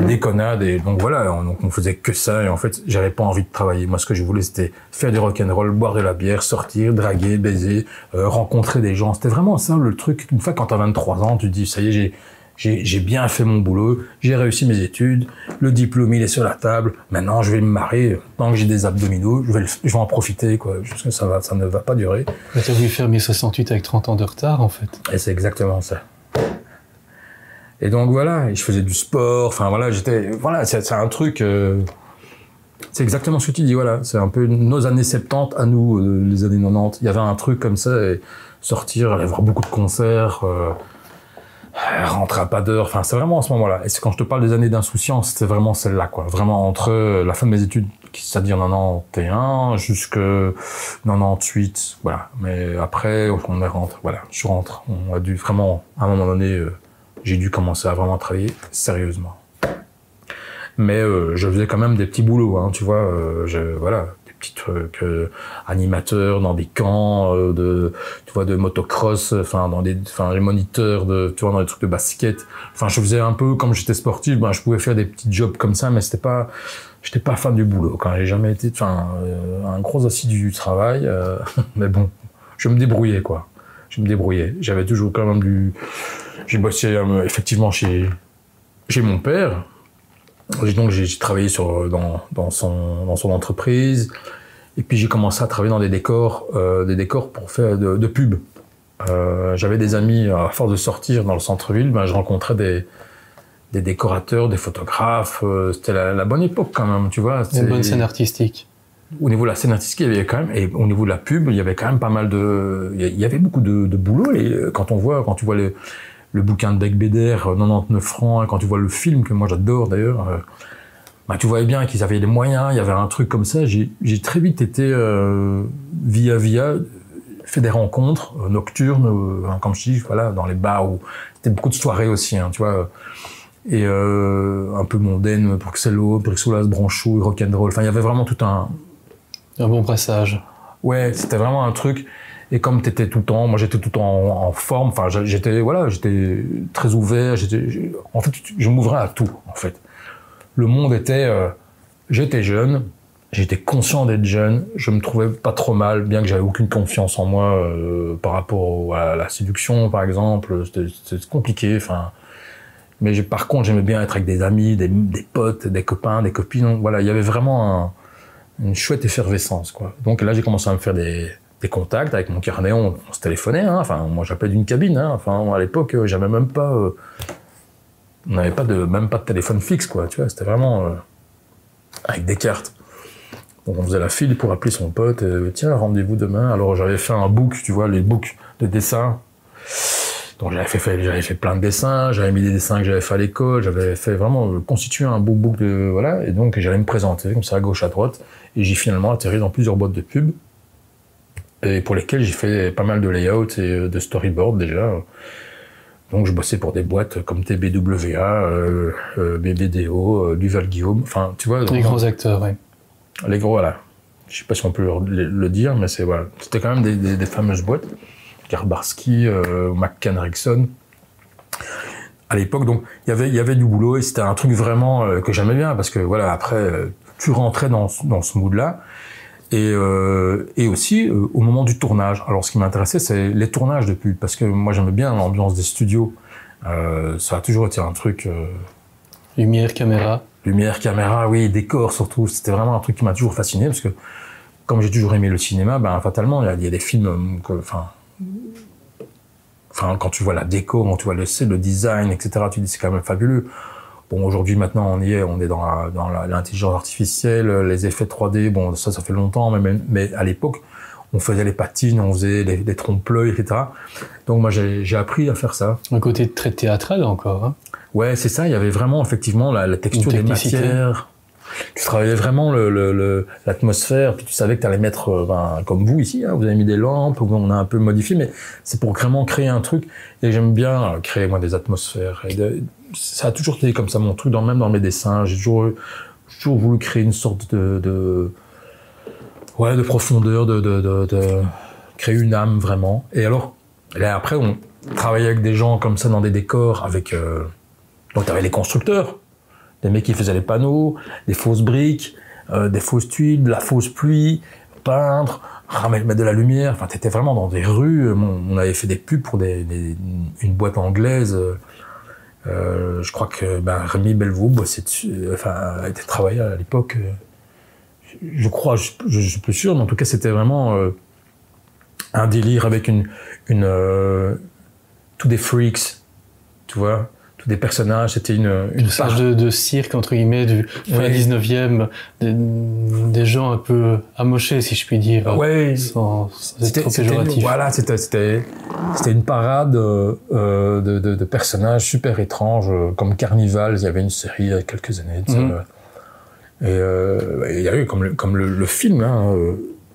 déconnade, et donc voilà, donc on faisait que ça, et en fait j'avais pas envie de travailler. Moi ce que je voulais c'était faire du rock'n'roll, boire de la bière, sortir, draguer, baiser, rencontrer des gens. C'était vraiment ça le truc. Une fois quand t'as 23 ans, tu te dis ça y est, j'ai bien fait mon boulot, j'ai réussi mes études, le diplôme il est sur la table, maintenant je vais me marier, tant que j'ai des abdominaux, je vais en profiter, quoi, parce que ça ne va pas durer. Mais t'as voulu faire 1068 avec 30 ans de retard, en fait. Et c'est exactement ça. Et donc voilà, je faisais du sport, enfin voilà, c'est un truc, c'est exactement ce que tu dis, voilà, c'est un peu nos années 70 à nous, les années 90, il y avait un truc comme ça, et sortir, aller voir beaucoup de concerts, rentrer à pas d'heure, enfin c'est vraiment à ce moment-là. Et c'est quand je te parle des années d'insouciance, c'est vraiment celle-là, quoi. Vraiment entre la fin de mes études, c'est-à-dire 91 jusque 98, voilà. Mais après, on est rentré, voilà, je rentre. On a dû vraiment, à un moment donné, j'ai dû commencer à vraiment travailler sérieusement. Mais je faisais quand même des petits boulots, hein, tu vois, voilà. Petits trucs, animateurs dans des camps de motocross, les moniteurs tu vois, dans des trucs de basket. Enfin, je faisais un peu comme j'étais sportif, je pouvais faire des petits jobs comme ça, mais j'étais pas fan du boulot. Quand j'ai jamais été, un gros assidu du travail, mais bon, je me débrouillais, quoi. J'avais toujours quand même j'ai bossé effectivement chez mon père. Donc j'ai travaillé dans son entreprise, et puis j'ai commencé à travailler dans des décors pour faire de pub. J'avais des amis, à force de sortir dans le centre-ville, je rencontrais des décorateurs, des photographes. C'était la bonne époque quand même, tu vois. Une bonne scène artistique. Au niveau de la scène artistique, il y avait quand même, et au niveau de la pub, il y avait quand même pas mal il y avait beaucoup de boulot. Et quand tu vois le bouquin de Beck Beder, 99 francs, et quand tu vois le film, que moi j'adore d'ailleurs, tu voyais bien qu'ils avaient les moyens, il y avait un truc comme ça. J'ai très vite été, via, fait des rencontres nocturnes, comme je dis, voilà, dans les bars, où c'était beaucoup de soirées aussi, hein, tu vois, et un peu mondaine, Bruxello, Brixoulas, Branchou, rock'n'roll, enfin il y avait vraiment tout un bon brassage. Ouais, c'était vraiment un truc. Et comme t'étais tout le temps, moi j'étais tout le temps en forme, enfin j'étais très ouvert, en fait je m'ouvrais à tout en fait. Le monde était, j'étais jeune, j'étais conscient d'être jeune, je me trouvais pas trop mal, bien que j'avais aucune confiance en moi par rapport à la séduction par exemple, c'était compliqué, enfin. Mais par contre j'aimais bien être avec des amis, des potes, des copains, des copines, voilà, il y avait vraiment une chouette effervescence quoi. Donc là j'ai commencé à me faire des contacts avec mon carnet, on se téléphonait, hein. Enfin moi j'appelais d'une cabine, hein. Enfin à l'époque j'avais même pas, on n'avait même pas de téléphone fixe quoi, tu vois, c'était vraiment avec des cartes. Donc on faisait la file pour appeler son pote, tiens rendez-vous demain. Alors j'avais fait un book, tu vois, les books de dessins. Donc j'avais fait plein de dessins, j'avais mis des dessins que j'avais fait à l'école, j'avais fait vraiment constituer un beau book de voilà, et donc j'allais me présenter comme ça à gauche à droite, et j'ai finalement atterri dans plusieurs boîtes de pub. Et pour lesquels j'ai fait pas mal de layout et de storyboard déjà. Donc je bossais pour des boîtes comme TBWA, BBDO, Duval Guillaume, enfin tu vois. Les gros acteurs, oui. Les gros, voilà. Je sais pas si on peut le dire, mais voilà. C'était quand même des fameuses boîtes. Garbarski, McCann Erickson. À l'époque, donc il y avait du boulot et c'était un truc vraiment que j'aimais bien parce que voilà, après tu rentrais dans ce mood-là. Et aussi au moment du tournage. Alors ce qui m'intéressait, c'est les tournages de pub, parce que moi j'aimais bien l'ambiance des studios. Ça a toujours été un truc... Lumière, caméra, oui, décor surtout. C'était vraiment un truc qui m'a toujours fasciné, parce que comme j'ai toujours aimé le cinéma, ben fatalement il y a des films quand tu vois la déco, quand tu vois le design, etc., tu dis c'est quand même fabuleux. Bon, aujourd'hui, maintenant, on est dans l'intelligence artificielle, les effets 3D, bon, ça fait longtemps, mais à l'époque, on faisait les patines, on faisait les trompe-l'œil, etc. Donc, moi, j'ai appris à faire ça. Un côté très théâtral encore, hein. Ouais, c'est ça, il y avait vraiment, effectivement, la texture des matières. Tu travaillais vraiment l'atmosphère, puis tu savais que tu allais mettre, comme vous ici, hein, vous avez mis des lampes, on a un peu modifié, mais c'est pour vraiment créer un truc. Et j'aime bien créer, moi, des atmosphères. Ça a toujours été comme ça, mon truc, même dans mes dessins. J'ai toujours voulu créer une sorte de profondeur, de créer une âme, vraiment. Et alors, là, après, on travaillait avec des gens comme ça dans des décors, avec... Donc, t'avais les constructeurs, des mecs qui faisaient les panneaux, des fausses briques, des fausses tuiles, de la fausse pluie, peindre, mettre de la lumière. Enfin, t'étais vraiment dans des rues. On avait fait des pubs pour une boîte anglaise. Je crois que Rémi Belvaux bossait dessus, a été travaillé à l'époque. Je crois, je suis plus sûr, mais en tout cas, c'était vraiment un délire avec tous des freaks, tu vois. Des personnages, c'était une stage de cirque, entre guillemets, du fin 19e, des gens un peu amochés, si je puis dire. Ouais. Sans être trop péjoratif. Voilà, c'était une parade de personnages super étranges, comme Carnival, il y avait une série il y a quelques années. Et il y a eu comme le film, hein,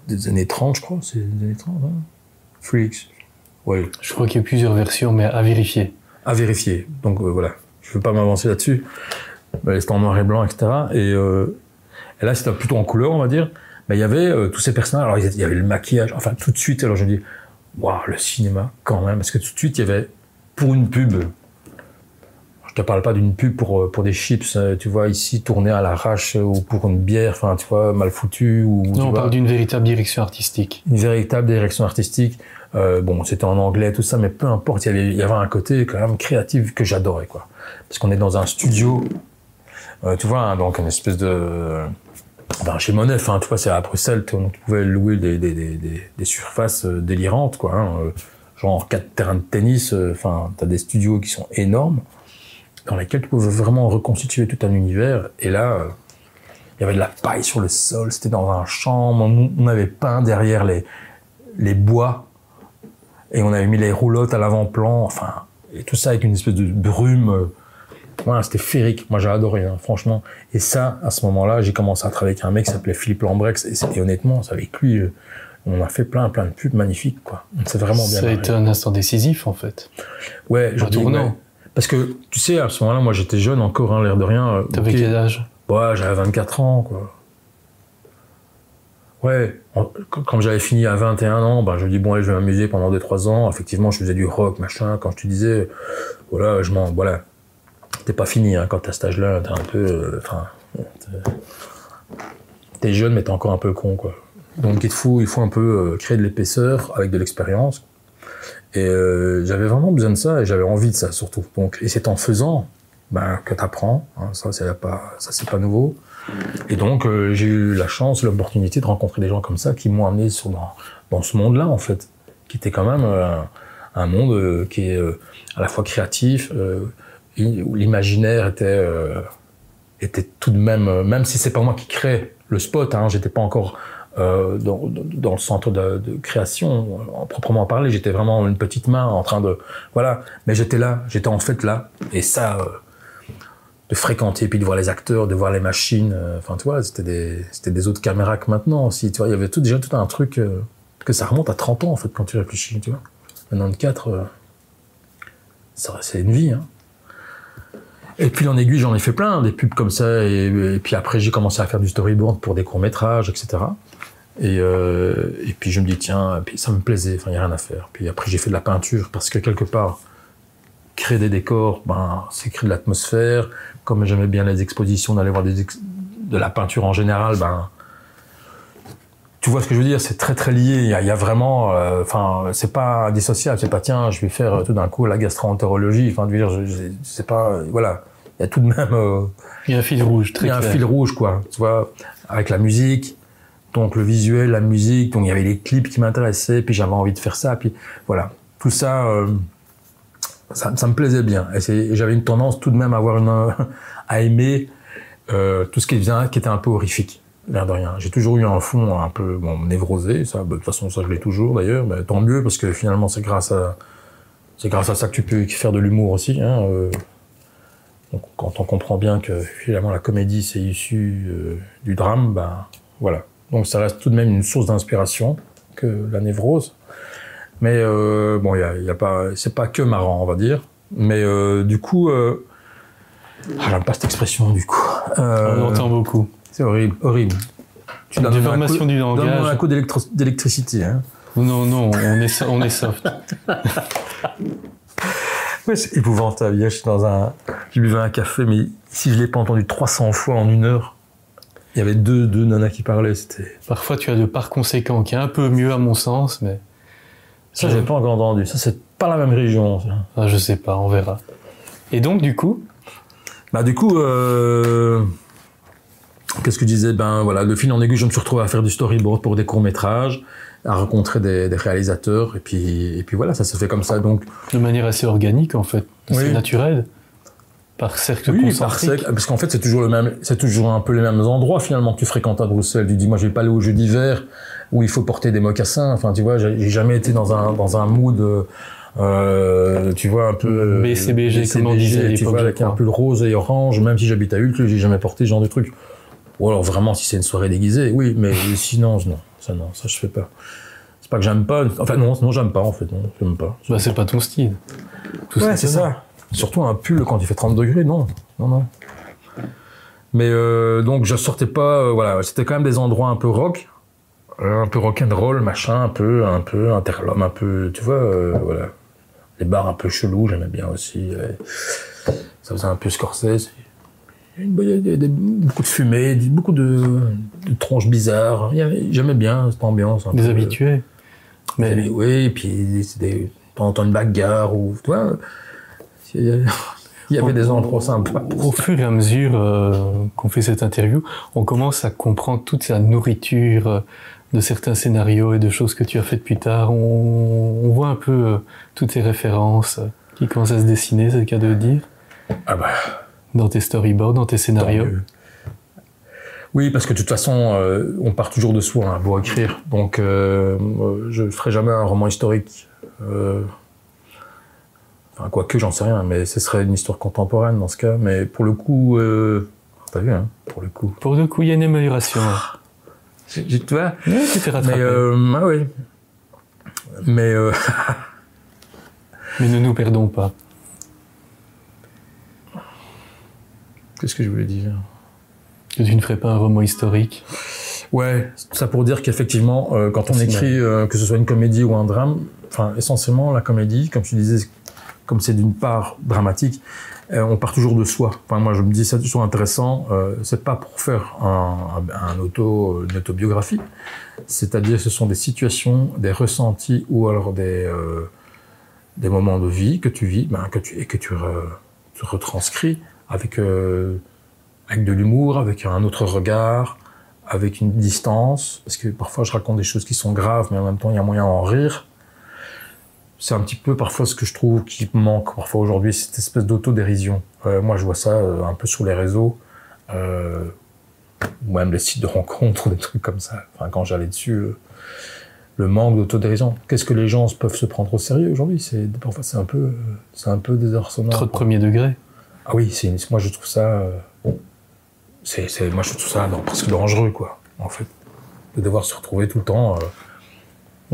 des années 30, je crois, c'est des années 30, hein. Freaks. Ouais. Je crois qu'il y a plusieurs versions, mais à vérifier. À vérifier. Donc voilà, je ne veux pas m'avancer là-dessus. C'était en noir et blanc, etc. Et là, c'était plutôt en couleur, on va dire. Mais il y avait tous ces personnages. Alors, il y avait le maquillage. Enfin, tout de suite, alors je me dis, waouh, le cinéma, quand même. Parce que tout de suite, il y avait, pour une pub, je te parle pas d'une pub pour des chips, tu vois, ici, tournée à l'arrache, ou pour une bière, enfin, tu vois, mal foutue. Non, on parle d'une véritable direction artistique. Une véritable direction artistique. Bon, c'était en anglais, tout ça, mais peu importe, il y avait un côté quand même créatif que j'adorais, quoi. Parce qu'on est dans un studio, tu vois, hein, donc une espèce chez Monef, hein, tu vois, c'est à Bruxelles, tu pouvais louer des surfaces délirantes, quoi, hein, genre 4 terrains de tennis, t'as des studios qui sont énormes, dans lesquels tu pouvais vraiment reconstituer tout un univers, et là, il y avait de la paille sur le sol, c'était dans un champ, on avait peint derrière les bois, et on avait mis les roulottes à l'avant-plan, et tout ça avec une espèce de brume. Voilà, c'était féerique. Moi, j'ai adoré, hein, franchement. Et ça, à ce moment-là, j'ai commencé à travailler avec un mec qui s'appelait Philippe Lambrex, et honnêtement, c'est avec lui, on a fait plein de pubs magnifiques, quoi. C'est vraiment bien. Ça a été un instant décisif, en fait. Ouais, je dis, ouais. Parce que, tu sais, à ce moment-là, moi, j'étais jeune encore, hein, l'air de rien. T'avais quel âge? Ouais, j'avais 24 ans, quoi. Ouais, quand j'avais fini à 21 ans, ben, je me dis, bon, allez, je vais m'amuser pendant 2-3 ans. Effectivement, je faisais du rock, machin. Quand je te disais, voilà, voilà. T'es pas fini, hein, quand t'es à cet âge-là, t'es un peu, t'es jeune, mais t'es encore un peu con, quoi. Donc, il faut un peu créer de l'épaisseur avec de l'expérience. Et j'avais vraiment besoin de ça, et j'avais envie de ça, surtout. Donc, et c'est en faisant, ben, que t'apprends. Hein, ça, c'est pas nouveau. Et donc, j'ai eu la chance, l'opportunité de rencontrer des gens comme ça qui m'ont amené dans ce monde-là, en fait, qui était quand même un monde qui est à la fois créatif, où l'imaginaire était tout de même si c'est pas moi qui crée le spot, hein, j'étais pas encore dans le centre de création, en proprement parler, j'étais vraiment une petite main en train de... Voilà, mais j'étais en fait là, et ça... de fréquenter, puis de voir les acteurs, de voir les machines, enfin tu vois, c'était des autres caméras que maintenant aussi, tu vois, il y avait déjà tout un truc, que ça remonte à 30 ans en fait quand tu réfléchis, tu vois. Maintenant de 4, c'est une vie, hein. Et puis en aiguille, j'en ai fait plein, des pubs comme ça, et puis après j'ai commencé à faire du storyboard pour des courts-métrages, etc. Et puis je me dis, tiens, puis ça me plaisait, enfin il n'y a rien à faire. Puis après j'ai fait de la peinture, parce que quelque part, créer des décors, ben, c'est créer de l'atmosphère. Comme j'aimais bien les expositions, d'aller voir de la peinture en général, ben, tu vois ce que je veux dire, c'est très très lié. Il y a vraiment, enfin, c'est pas indissociable. C'est pas tiens, je vais faire tout d'un coup la gastro-entérologie. Enfin, c'est pas, voilà. Il y a tout de même. Il y a un fil rouge, très clair. Il y a un fil rouge, quoi. Tu vois, avec la musique, donc le visuel, la musique, donc il y avait les clips qui m'intéressaient, puis j'avais envie de faire ça, puis voilà, tout ça. Ça me plaisait bien. Et j'avais une tendance tout de même à aimer tout ce qui était un peu horrifique, l'air de rien. J'ai toujours eu un fond un peu névrosé, ça. De toute façon, ça je l'ai toujours d'ailleurs, mais tant mieux parce que finalement c'est grâce à ça que tu peux faire de l'humour aussi. Hein, donc, quand on comprend bien que finalement la comédie c'est issu du drame, ben voilà. Donc ça reste tout de même une source d'inspiration que la névrose. Mais bon, c'est pas que marrant, on va dire. Mais du coup, j'aime pas cette expression du coup. On entend beaucoup. C'est horrible, horrible. Tu donnes une formation du langage. Donne-moi un coup d'électricité. Hein. Non, on est soft. Ouais, c'est épouvantable. Hier, je buvais un café, mais si je l'ai pas entendu 300 fois en 1 heure, il y avait deux nanas qui parlaient. Parfois, tu as de par conséquent qui est un peu mieux à mon sens, mais. Ça, j'ai pas encore entendu. Ça, c'est pas la même région. Ça. Ah, je sais pas, on verra. Et donc, du coup qu'est-ce que je disais? Ben, voilà, de fil en aiguille, je me suis retrouvé à faire du storyboard pour des courts-métrages, à rencontrer des réalisateurs, et puis voilà, ça se fait comme ça, donc. De manière assez organique, en fait. Oui. C'est naturel. Par cercle concentrique. Parce qu'en fait, c'est toujours un peu les mêmes endroits, finalement, que tu fréquentes à Bruxelles. Tu dis, moi, je vais pas aller au jeu d'hiver, où il faut porter des mocassins. Enfin, tu vois, j'ai jamais été dans un mood, tu vois, un peu... BCBG, comme on disait à l'époque. Tu vois, avec un peu le rose et orange, même si j'habite à Hulk, j'ai jamais porté ce genre de truc. Ou alors, vraiment, si c'est une soirée déguisée, oui, mais sinon, non, ça je fais pas. C'est pas que j'aime pas, enfin, non, j'aime pas, en fait, non, j'aime pas. Bah, c'est pas ton style. Ouais, c'est ça. Surtout un pull quand il fait 30 degrés, non. Mais donc je sortais pas, voilà, c'était quand même des endroits un peu rock and roll, machin, un peu interlome, un peu, tu vois, voilà. Les bars un peu chelous, j'aimais bien aussi. Ça faisait un peu Scorsese. Il y avait beaucoup de fumée, beaucoup de tronches bizarres. J'aimais bien cette ambiance. Des habitués. Mais oui, et puis c'était pas entendre une bagarre ou, tu vois. Il y avait des endroits sympas. Au fur et à mesure qu'on fait cette interview, on commence à comprendre toute la nourriture de certains scénarios et de choses que tu as faites plus tard. On voit un peu toutes ces références qui commencent à se dessiner, c'est le cas de le dire. Ah bah. Dans tes storyboards, dans tes scénarios. Oui, parce que de toute façon, on part toujours de soi hein, pour écrire. Donc, je ferai jamais un roman historique. Enfin, quoique, j'en sais rien, mais ce serait une histoire contemporaine dans ce cas. Mais pour le coup, t'as vu, hein, pour le coup. Pour le coup, il y a une amélioration. Tu vois? Oui, tu t'es rattrapé. Mais, ah oui. Mais, mais ne nous perdons pas. Qu'est-ce que je voulais dire? Que tu ne ferais pas un roman historique? Ouais, ça pour dire qu'effectivement, quand on écrit, que ce soit une comédie ou un drame, enfin, essentiellement, la comédie, comme tu disais, comme c'est d'une part dramatique, on part toujours de soi. Enfin, moi, je me dis, c'est toujours intéressant, c'est pas pour faire une autobiographie, c'est-à-dire ce sont des situations, des ressentis ou alors des moments de vie que tu vis, que tu retranscris avec de l'humour, avec un autre regard, avec une distance, parce que parfois je raconte des choses qui sont graves, mais en même temps il y a moyen d'en rire. C'est un petit peu parfois ce que je trouve qui manque parfois aujourd'hui, cette espèce d'autodérision. Moi je vois ça un peu sur les réseaux, ou même les sites de rencontres, des trucs comme ça. Enfin, quand j'allais dessus, le manque d'autodérision. Qu'est-ce que les gens peuvent se prendre au sérieux aujourd'hui? Parfois c'est un peu désarçonnant. Trop de premier degré. Ah oui, moi je trouve ça... moi je trouve ça presque dangereux, quoi, en fait. De devoir se retrouver tout le temps...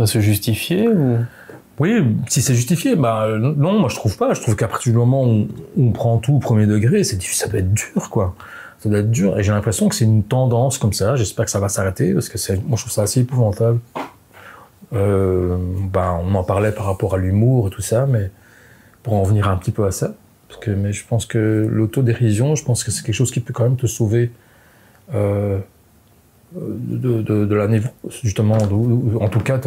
Se justifier ou... Oui, si c'est justifié, non, moi je trouve pas. Je trouve qu'à partir du moment où on prend tout au premier degré, ça peut être dur, quoi. Ça doit être dur, et j'ai l'impression que c'est une tendance comme ça. J'espère que ça va s'arrêter, parce que moi je trouve ça assez épouvantable. On en parlait par rapport à l'humour et tout ça, mais pour en venir un petit peu à ça, mais je pense que l'autodérision, je pense que c'est quelque chose qui peut quand même te sauver de la névrose, justement, en tout cas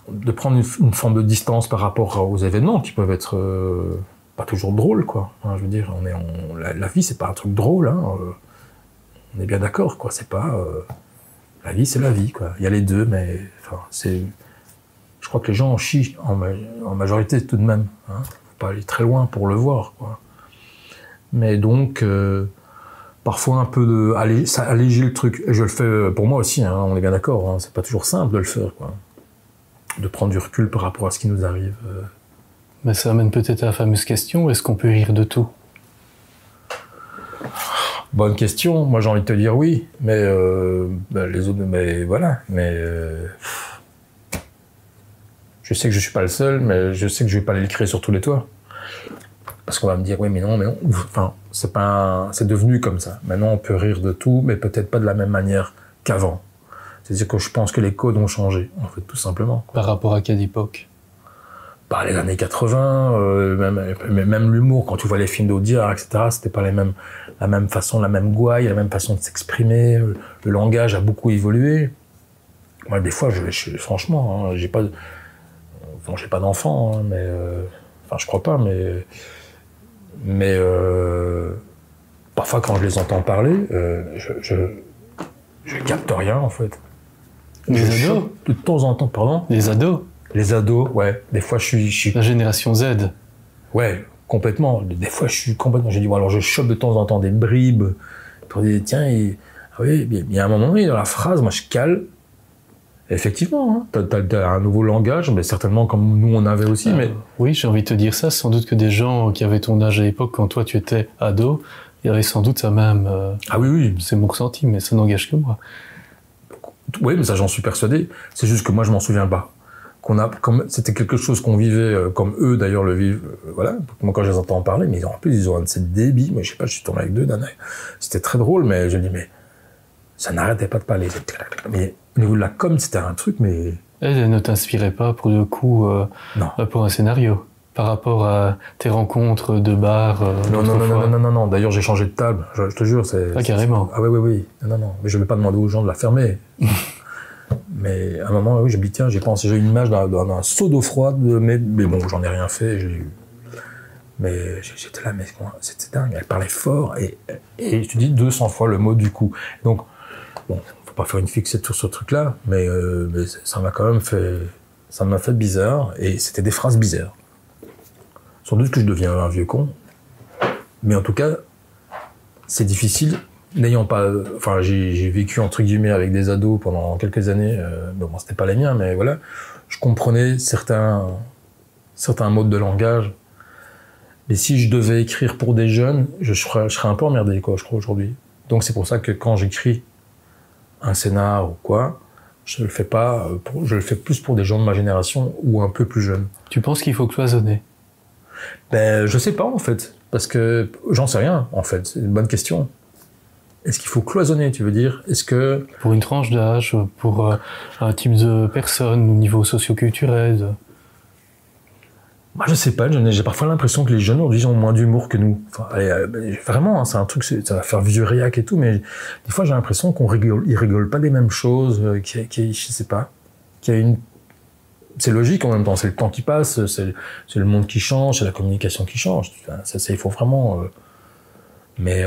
de prendre une forme de distance par rapport aux événements qui peuvent être pas toujours drôles, quoi. Je veux dire, la vie c'est pas un truc drôle, hein. On est bien d'accord, quoi. C'est pas la vie, c'est la vie, quoi. Il y a les deux, mais enfin, je crois que les gens en chient en majorité tout de même. Hein. Faut pas aller très loin pour le voir, quoi. Mais donc, parfois un peu alléger le truc. Et je le fais pour moi aussi, hein, on est bien d'accord. Hein. C'est pas toujours simple de le faire, quoi. De prendre du recul par rapport à ce qui nous arrive. Mais ça amène peut-être à la fameuse question, est-ce qu'on peut rire de tout? Bonne question. Moi, j'ai envie de te dire oui, mais les autres, mais voilà. Mais je sais que je suis pas le seul, mais je sais que je vais pas aller le crier sur tous les toits, parce qu'on va me dire oui, mais non. Enfin, c'est devenu comme ça. Maintenant, on peut rire de tout, mais peut-être pas de la même manière qu'avant. C'est-à-dire que je pense que les codes ont changé, en fait, tout simplement, quoi. Par rapport à quelle époque? Les années 80, même l'humour, quand tu vois les films d'Audiard, etc., c'était pas la même façon, la même gouaille, la même façon de s'exprimer. Le langage a beaucoup évolué. Moi, des fois, franchement, hein, j'ai pas d'enfant, hein, mais je crois pas, mais parfois quand je les entends parler, je capte rien, en fait. Les ados? De temps en temps, pardon? Les ados? Les ados, ouais. Des fois, je suis... La génération Z. Ouais, complètement. Des fois, je suis complètement... J'ai dit, alors je chope de temps en temps des bribes pour dire, tiens, oui, il y a un moment donné, dans la phrase, moi, je cale. Effectivement, hein, t'as un nouveau langage, mais certainement comme nous, on avait aussi, mais... Oui, j'ai envie de te dire ça. Sans doute que des gens qui avaient ton âge à l'époque, quand toi, tu étais ado, il y avait sans doute ça même... Ah oui. C'est mon ressenti, mais ça n'engage que moi. Oui, mais ça, j'en suis persuadé. C'est juste que moi, je m'en souviens pas. C'était quelque chose qu'on vivait, comme eux, d'ailleurs, le vivent, voilà. Moi, quand je les entends parler, mais en plus, ils ont un de ces débits. Moi, je sais pas, je suis tombé avec deux d'un œil. C'était très drôle, mais je me dis, mais ça n'arrêtait pas de parler. Mais au niveau de la com, c'était un truc, mais... Elle ne t'inspirait pas, pour le coup, pour un scénario? Par rapport à tes rencontres de bar? Non. D'ailleurs, j'ai changé de table. Je te jure, carrément. Ah oui. Non. Mais je vais pas demander aux gens de la fermer. Mais à un moment, oui, j'ai dit, tiens, j'ai eu une image d'un seau d'eau froide, mais bon, j'en ai rien fait, je l'ai eu. Mais j'étais là, mais c'était dingue, elle parlait fort, et je te dis 200 fois le mot du coup. Donc, bon, faut pas faire une fixette sur ce truc-là, mais ça m'a quand même fait bizarre, et c'était des phrases bizarres. Sans doute que je deviens un vieux con, mais en tout cas, c'est difficile. N'ayant pas... Enfin, j'ai vécu, entre guillemets, avec des ados pendant quelques années. Bon, c'était pas les miens, mais voilà. Je comprenais certains modes de langage. Mais si je devais écrire pour des jeunes, je serais un peu emmerdé, quoi, je crois, aujourd'hui. Donc c'est pour ça que quand j'écris un scénar ou quoi, je le fais pas... je le fais plus pour des gens de ma génération ou un peu plus jeunes. Tu penses qu'il faut cloisonner? Je sais pas, en fait. Parce que j'en sais rien, en fait. C'est une bonne question. Est-ce qu'il faut cloisonner, tu veux dire? Est-ce que... Pour une tranche d'âge, pour un type de personne au niveau socio-culturel? Moi, je sais pas, j'ai parfois l'impression que les jeunes aujourd'hui ont moins d'humour que nous. Enfin, vraiment, hein, c'est un truc, ça va faire vieux réac et tout, mais des fois j'ai l'impression ils rigolent pas des mêmes choses, je sais pas, qu'il y a une... C'est logique en même temps, c'est le temps qui passe, c'est le monde qui change, c'est la communication qui change. Ça, il faut vraiment... Mais...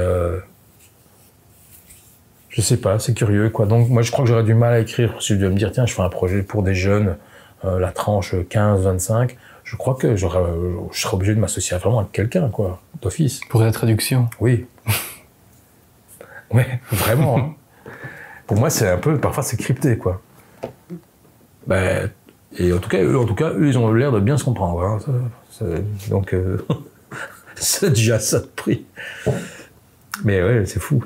je sais pas, c'est curieux, quoi. Donc moi, je crois que j'aurais du mal à écrire si je devais me dire, tiens, je fais un projet pour des jeunes, la tranche 15-25, je crois que je serais obligé de m'associer vraiment avec quelqu'un, quoi, d'office. Pour la traduction? Oui. Ouais, vraiment. Hein. Pour moi, c'est un peu, parfois, c'est crypté, quoi. Ben, et en tout cas, eux, ils ont l'air de bien se comprendre. Hein. Donc, c'est déjà ça de prix. Mais ouais, c'est fou.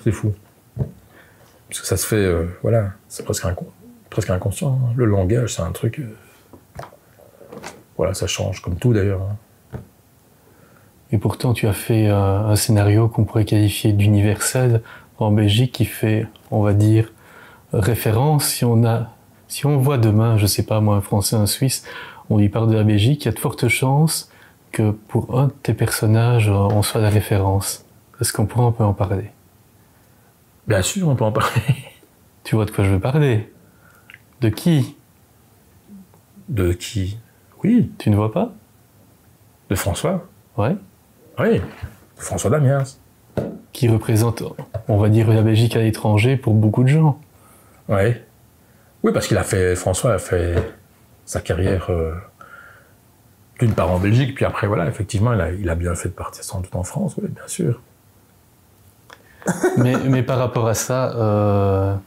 Parce que ça se fait, voilà, c'est presque inconscient. Hein. Le langage, c'est un truc... voilà, ça change, comme tout d'ailleurs. Hein. Et pourtant, tu as fait un scénario qu'on pourrait qualifier d'universel en Belgique qui fait, on va dire, référence. Si on voit demain, je sais pas moi, un Français, un Suisse, on lui parle de la Belgique, il y a de fortes chances que pour un de tes personnages, on soit la référence. Est-ce qu'on pourrait un peu en parler? Bien sûr, on peut en parler. Tu vois de quoi je veux parler? De qui? De qui? Oui. Tu ne vois pas? De François. Ouais. Oui. François Damiens. Qui représente, on va dire, la Belgique à l'étranger pour beaucoup de gens. Oui. Oui, parce François a fait sa carrière d'une part en Belgique, puis après, voilà, effectivement, il a bien fait de partir sans doute en France, oui, bien sûr. mais par rapport à ça,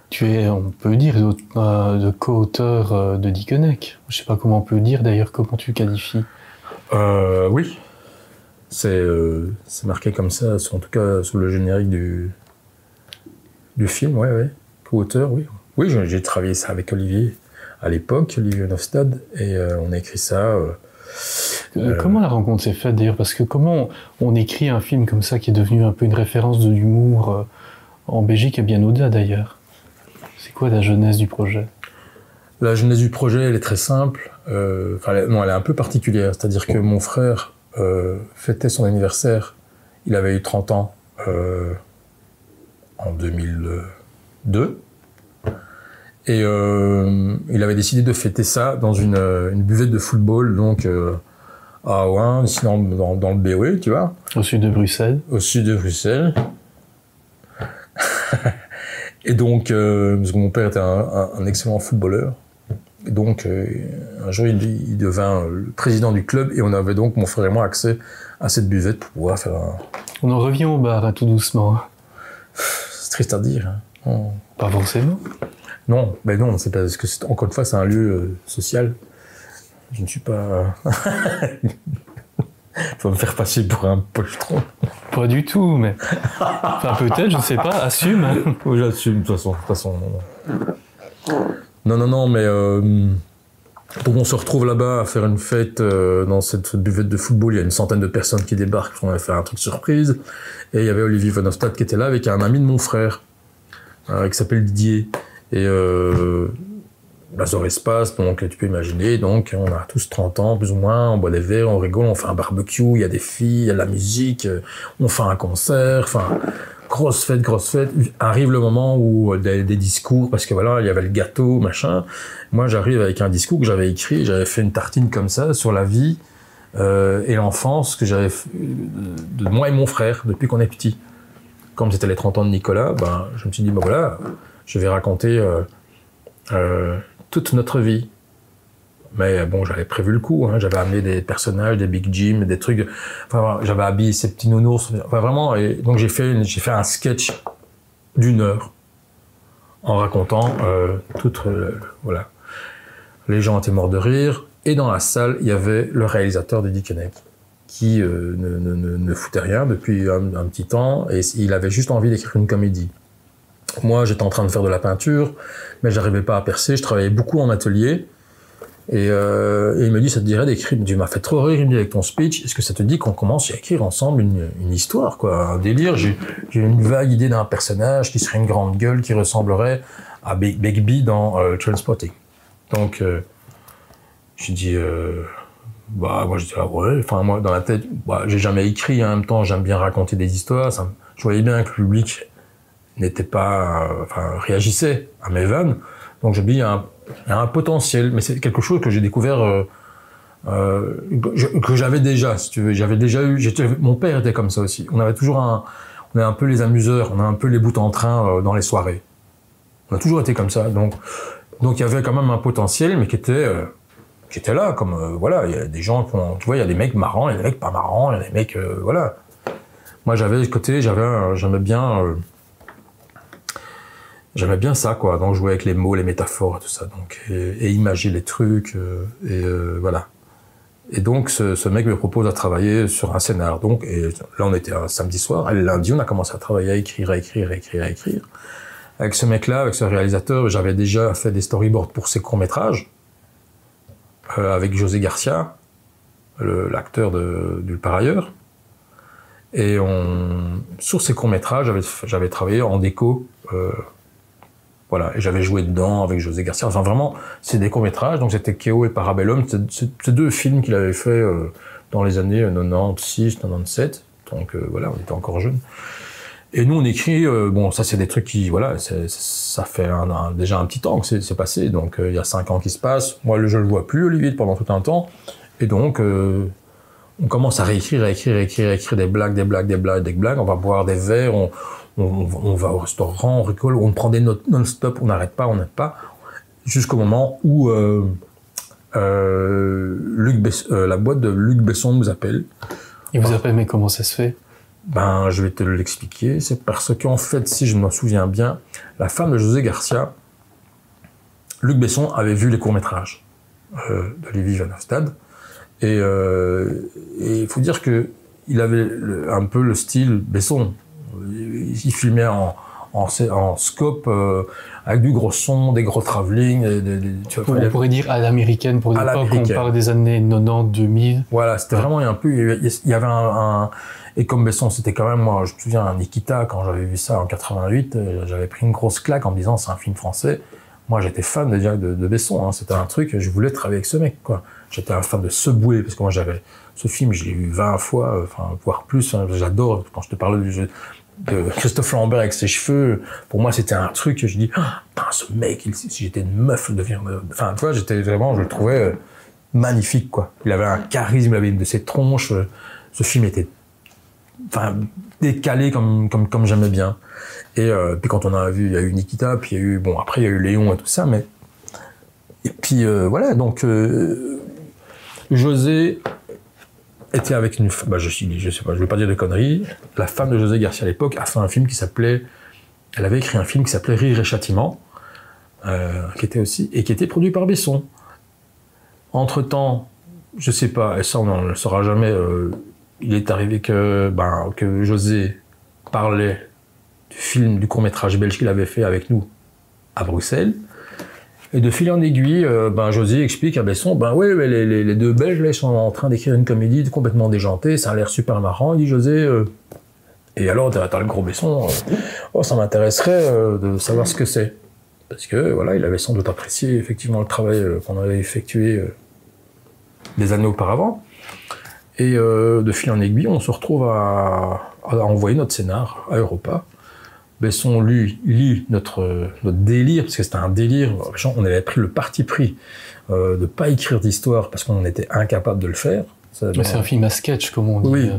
tu es, on peut dire, de co-auteur de Dickeneck. Je ne sais pas comment on peut dire, d'ailleurs, comment tu le qualifies? Oui. C'est marqué comme ça, en tout cas sur le générique du film, ouais. Co-auteur, oui. Oui, j'ai travaillé ça avec Olivier à l'époque, Olivier Nofstad, et on a écrit ça... Comment la rencontre s'est faite d'ailleurs? Parce que comment on écrit un film comme ça qui est devenu un peu une référence de l'humour en Belgique et bien au-delà d'ailleurs? C'est quoi la genèse du projet? La genèse du projet, elle est très simple. Non, elle est un peu particulière. C'est-à-dire que mon frère fêtait son anniversaire. Il avait eu 30 ans en 2002. Et il avait décidé de fêter ça dans une buvette de football, donc à Ouen, ici dans le BOE, tu vois. Au sud de Bruxelles. Au sud de Bruxelles. Et donc, parce que mon père était un excellent footballeur. Et donc, un jour, il devint le président du club, et on avait donc, mon frère et moi, accès à cette buvette pour pouvoir faire un... On en revient au bar, hein, tout doucement. C'est triste à dire. Hein. Pas forcément. Non, mais non, c'est parce que encore une fois, c'est un lieu social. Je ne suis pas... Tu vas me faire passer pour un poltron. Pas du tout, mais... Enfin, peut-être, je ne sais pas, assume. Hein. Oui, j'assume, de toute façon. Non, mais... Donc on se retrouve là-bas à faire une fête dans cette buvette de football. Il y a une centaine de personnes qui débarquent. On avait fait un truc surprise. Et il y avait Olivier Van Hofstad qui était là avec un ami de mon frère, qui s'appelle Didier. Et la soirée se passe, donc tu peux imaginer, donc on a tous 30 ans, plus ou moins, on boit des verres, on rigole, on fait un barbecue, il y a des filles, il y a de la musique, on fait un concert, enfin, grosse fête. Arrive le moment où des discours, parce que voilà, il y avait le gâteau, machin. Moi, j'arrive avec un discours que j'avais écrit, j'avais fait une tartine comme ça, sur la vie et l'enfance que j'avais de moi et mon frère, depuis qu'on est petit. Comme c'était les 30 ans de Nicolas, je me suis dit, voilà, je vais raconter toute notre vie. Mais bon, j'avais prévu le coup, hein. J'avais amené des personnages, des Big Jim, des trucs. Enfin, j'avais habillé ces petits nounours. Enfin, vraiment. Et donc j'ai fait un sketch d'1 heure en racontant voilà. Les gens étaient morts de rire. Et dans la salle, il y avait le réalisateur de Dickeneck qui ne foutait rien depuis un petit temps, et il avait juste envie d'écrire une comédie. Moi, j'étais en train de faire de la peinture, mais j'arrivais pas à percer. Je travaillais beaucoup en atelier. Et il me dit, ça te dirait d'écrire, tu m'as fait trop rire, il me dit, avec ton speech, est-ce que ça te dit qu'on commence à écrire ensemble une histoire, quoi, un délire, j'ai une vague idée d'un personnage qui serait une grande gueule, qui ressemblerait à Begbie dans Trainspotting. Donc, j'ai dit, moi je dis, ah ouais, enfin, moi, dans la tête, j'ai jamais écrit, en même temps, j'aime bien raconter des histoires, je voyais bien que le public n'était pas, réagissait à mes vannes, donc je me dis, il y a un potentiel, mais c'est quelque chose que j'ai découvert, que j'avais déjà, si tu veux, j'avais déjà eu, mon père était comme ça aussi, on avait toujours on est un peu les amuseurs, on a un peu les bouts en train dans les soirées, on a toujours été comme ça, donc il y avait quand même un potentiel, mais qui était là, comme, voilà, il y a des gens tu vois, il y a des mecs marrants, il y a des mecs pas marrants, il y a des mecs, voilà. Moi, j'avais ce côté, j'aimais bien ça, quoi. Donc, jouer avec les mots, les métaphores et tout ça. Donc, et imager les trucs, voilà. Et donc, ce mec me propose de travailler sur un scénar. Donc, et là, on était un samedi soir. Et le lundi, on a commencé à travailler, à écrire. Avec ce mec-là, avec ce réalisateur, j'avais déjà fait des storyboards pour ses courts-métrages. Avec José Garcia, l'acteur du Par ailleurs. Et sur ces courts-métrages, j'avais travaillé en déco, voilà, et j'avais joué dedans avec José Garcia. Enfin, vraiment, c'est des courts-métrages, donc c'était Keo et Parabellum, c'est deux films qu'il avait fait dans les années 96, 97, donc voilà, on était encore jeunes. Et nous, on écrit, ça c'est des trucs qui, voilà, ça fait déjà un petit temps que c'est passé, donc il y a 5 ans qui se passent. Moi, je le vois plus, Olivier, pendant tout un temps, et donc on commence à réécrire des blagues, on va boire des verres, on va au restaurant, on rigole, on prend des notes non-stop, on n'arrête pas, jusqu'au moment où la boîte de Luc Besson nous appelle. Il vous appelle, mais comment ça se fait? Je vais te l'expliquer. C'est parce qu'en fait, si je me souviens bien, la femme de José Garcia, Luc Besson, avait vu les courts-métrages d'Olivier Van Hofstad. Et il faut dire que il avait un peu le style Besson. Il filmait en scope, avec du gros son, des gros travelling. On pourrait dire à l'américaine, pour ne pas qu'on parle des années 90, 2000. Voilà, c'était vraiment un peu... Il y avait et comme Besson, c'était quand même... Moi, je me souviens, Nikita, quand j'avais vu ça en 88, j'avais pris une grosse claque en me disant, c'est un film français. Moi, j'étais fan déjà de Besson. Hein. C'était un truc, je voulais travailler avec ce mec, quoi. J'étais un fan de Subway, parce que moi, ce film, je l'ai vu 20 fois, voire plus. Hein. J'adore, quand je te parlais du jeu de Christophe Lambert avec ses cheveux, pour moi, c'était un truc que je dis, ce mec, si j'étais une meuf, tu vois, j'étais vraiment, je le trouvais magnifique, quoi. Il avait un charisme, il avait une de ses tronches. Ce film était, décalé comme j'aimais bien. Et puis quand on a vu, il y a eu Nikita, puis il y a eu, après il y a eu Léon et tout ça, mais et puis voilà, donc José était avec une, je sais pas, je veux pas dire de conneries. La femme de José Garcia à l'époque a fait un film elle avait écrit un film qui s'appelait Rire et Châtiment, qui était produit par Besson. Entre-temps, je sais pas, et ça on ne le saura jamais, il est arrivé que José parlait du court-métrage belge qu'il avait fait avec nous à Bruxelles. Et de fil en aiguille, José explique à Besson, les deux Belges, là, ils sont en train d'écrire une comédie complètement déjantée, ça a l'air super marrant. Il dit, José, et alors, t'as le gros Besson, ça m'intéresserait de savoir ce que c'est. Parce que, voilà, il avait sans doute apprécié, effectivement, le travail qu'on avait effectué des années auparavant. Et de fil en aiguille, on se retrouve à envoyer notre scénar à Europa. Besson lit notre délire, parce que c'était un délire. On avait pris le parti pris de ne pas écrire d'histoire parce qu'on était incapable de le faire. Mais c'est un film à sketch, comme on dit. Oui,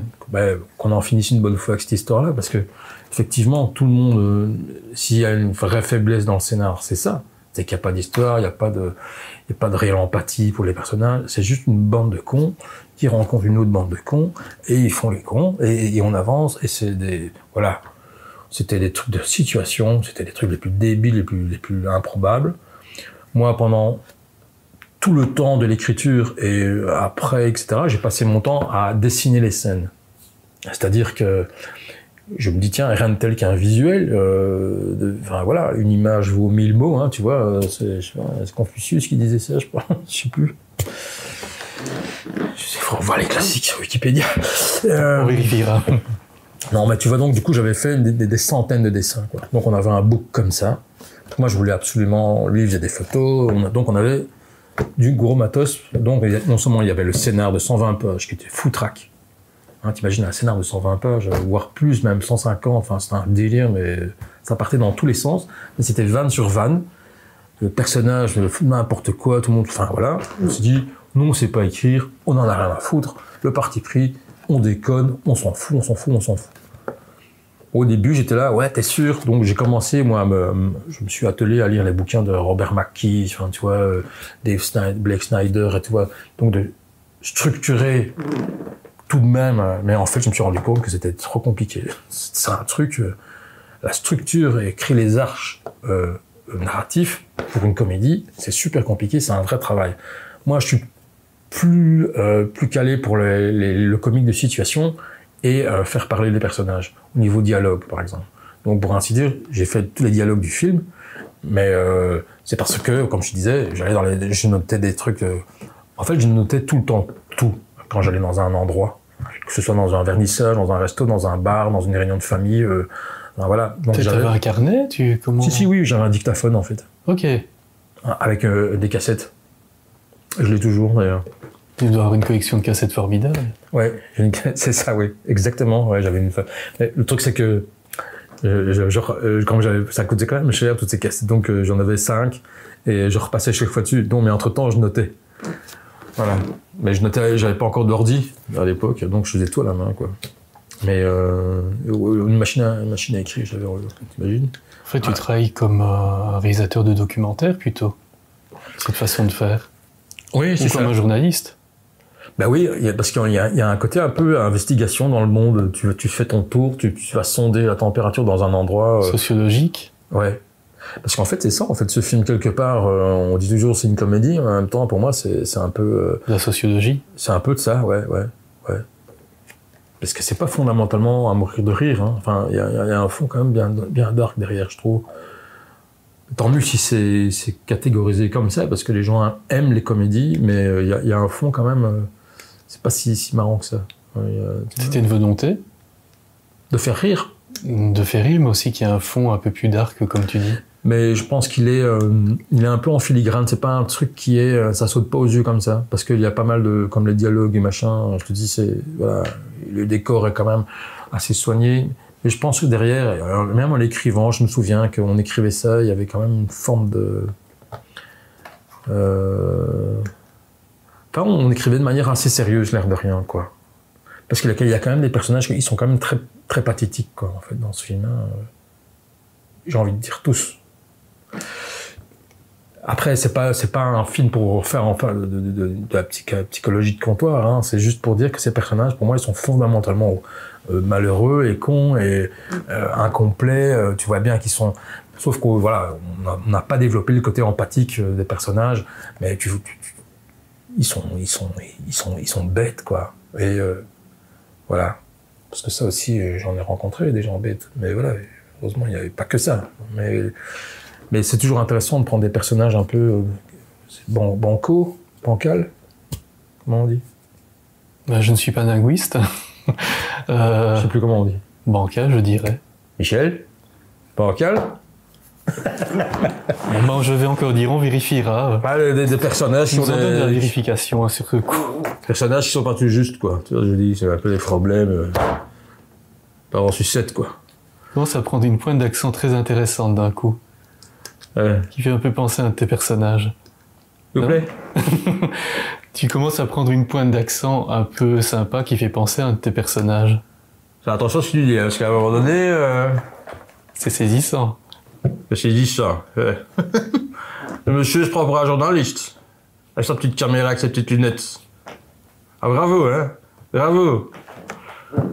qu'on en finisse une bonne fois avec cette histoire-là, parce que effectivement, tout le monde, s'il y a une vraie faiblesse dans le scénar, c'est ça. C'est qu'il n'y a pas d'histoire, il n'y a pas de réelle empathie pour les personnages. C'est juste une bande de cons qui rencontrent une autre bande de cons, et ils font les cons, et on avance, et c'est voilà. C'était des trucs de situation, c'était des trucs les plus débiles, les plus improbables. Moi, pendant tout le temps de l'écriture et après, etc., j'ai passé mon temps à dessiner les scènes. C'est-à-dire que je me dis, tiens, rien de tel qu'un visuel. Enfin, voilà, une image vaut 1000 mots, hein, tu vois. C'est Confucius qui disait ça, je crois. Je sais plus. Il faut revoir les classiques sur Wikipédia. On vérifiera. Non, mais tu vois, donc, du coup, j'avais fait des centaines de dessins, quoi. Donc, on avait un book comme ça. Moi, je voulais absolument... Lui, il faisait des photos. Donc, on avait du gros matos. Donc, non seulement il y avait le scénar de 120 pages, qui était foutraque. Hein, t'imagines un scénar de 120 pages, voire plus, même 150. Enfin, c'était un délire, mais ça partait dans tous les sens. Mais c'était vanne sur vanne. Le personnage, n'importe quoi, tout le monde... Enfin, voilà. On s'est dit, nous, on sait pas écrire. On en a rien à foutre. Le parti pris, on déconne. On s'en fout, on s'en fout, on s'en fout. Au début, j'étais là, ouais, t'es sûr? Donc, j'ai commencé, moi, je me suis attelé à lire les bouquins de Robert McKee, enfin, tu vois, Blake Snyder, et tu vois. Donc, de structurer tout de même, mais en fait, je me suis rendu compte que c'était trop compliqué. C'est un truc, la structure et créer les arches narratifs pour une comédie, c'est super compliqué, c'est un vrai travail. Moi, je suis plus calé pour le comique de situation et faire parler les personnages, au niveau dialogue, par exemple. Donc, pour ainsi dire, j'ai fait tous les dialogues du film, mais c'est parce que, comme je disais, je notais des trucs... en fait, je notais tout le temps, tout, quand j'allais dans un endroit, que ce soit dans un vernissage, dans un resto, dans un bar, dans une réunion de famille, voilà. Donc, t'avais un carnet? Si, oui, j'avais un dictaphone, en fait. Ok. Avec des cassettes. Je l'ai toujours, d'ailleurs. Tu dois avoir une collection de cassettes formidable. Ouais, c'est ça, oui, exactement. Ouais, j'avais une. Mais le truc, c'est que ça coûtait quand même cher toutes ces cassettes, donc j'en avais 5 et je repassais chaque fois dessus. Mais entre-temps, je notais. Voilà. Mais je notais, j'avais pas encore d'ordi à l'époque, donc je faisais tout à la main, quoi. Mais une machine à écrire, j'avais. T'imagines? En fait, tu travailles comme un réalisateur de documentaire plutôt. Cette façon de faire. Oui, c'est ou ça. Comme un journaliste. Ben oui, parce qu'il y a un côté un peu investigation dans le monde. Tu fais ton tour, tu vas sonder la température dans un endroit. Sociologique. Ouais. Parce qu'en fait, c'est ça. En fait, ce film, quelque part, on dit toujours c'est une comédie, mais en même temps, pour moi, c'est un peu... La sociologie. C'est un peu de ça, ouais. Parce que c'est pas fondamentalement à mourir de rire. Hein. Enfin, il y a un fond quand même bien dark derrière, je trouve. Tant mieux si c'est catégorisé comme ça, parce que les gens aiment les comédies, mais il y a un fond quand même... c'est pas si marrant que ça. C'était une volonté de faire rire. De faire rire, mais aussi qu'il y a un fond un peu plus dark, comme tu dis. Mais je pense qu'il est un peu en filigrane. C'est pas un truc ça saute pas aux yeux comme ça, parce qu'il y a pas mal de, comme les dialogues et machin. Je te dis, voilà, le décor est quand même assez soigné. Mais je pense que derrière, même en l'écrivant, je me souviens qu'on écrivait ça, il y avait quand même une forme de... Enfin, on écrivait de manière assez sérieuse, l'air de rien, quoi. Parce qu'il y a quand même des personnages qui sont quand même très, très pathétiques, quoi, en fait, dans ce film. J'ai envie de dire tous. Après, c'est pas un film pour faire de la psychologie de comptoir, hein. C'est juste pour dire que ces personnages, pour moi, ils sont fondamentalement malheureux et cons et incomplets. Tu vois bien qu'ils sont... Sauf qu'on voilà, on n'a pas développé le côté empathique des personnages, mais ils sont bêtes, quoi. Et voilà. Parce que ça aussi, j'en ai rencontré des gens bêtes. Mais voilà, heureusement, il n'y avait pas que ça. Mais c'est toujours intéressant de prendre des personnages un peu bancal, comment on dit? Je ne suis pas linguiste. Je sais plus comment on dit. Bancal, je dirais. Michel? Bancal? Bon, je vais encore dire, on vérifiera. Des personnages qui ont de la vérification sur ce coup. Personnages qui sont pas tout justes, quoi. Tu vois, je dis, c'est un peu des problèmes. Pas en sucette, quoi. Commence à prendre une pointe d'accent très intéressante d'un coup. Qui fait un peu penser à un de tes personnages. S'il vous plaît? Tu commences à prendre une pointe d'accent un peu sympa qui fait penser à un de tes personnages. Fais attention ce que tu dis, parce qu'à un moment donné... C'est saisissant. C'est saisissant, ouais. Le monsieur se prend pour un journaliste. Avec sa petite caméra, avec ses petites lunettes. Ah, bravo, hein? Bravo!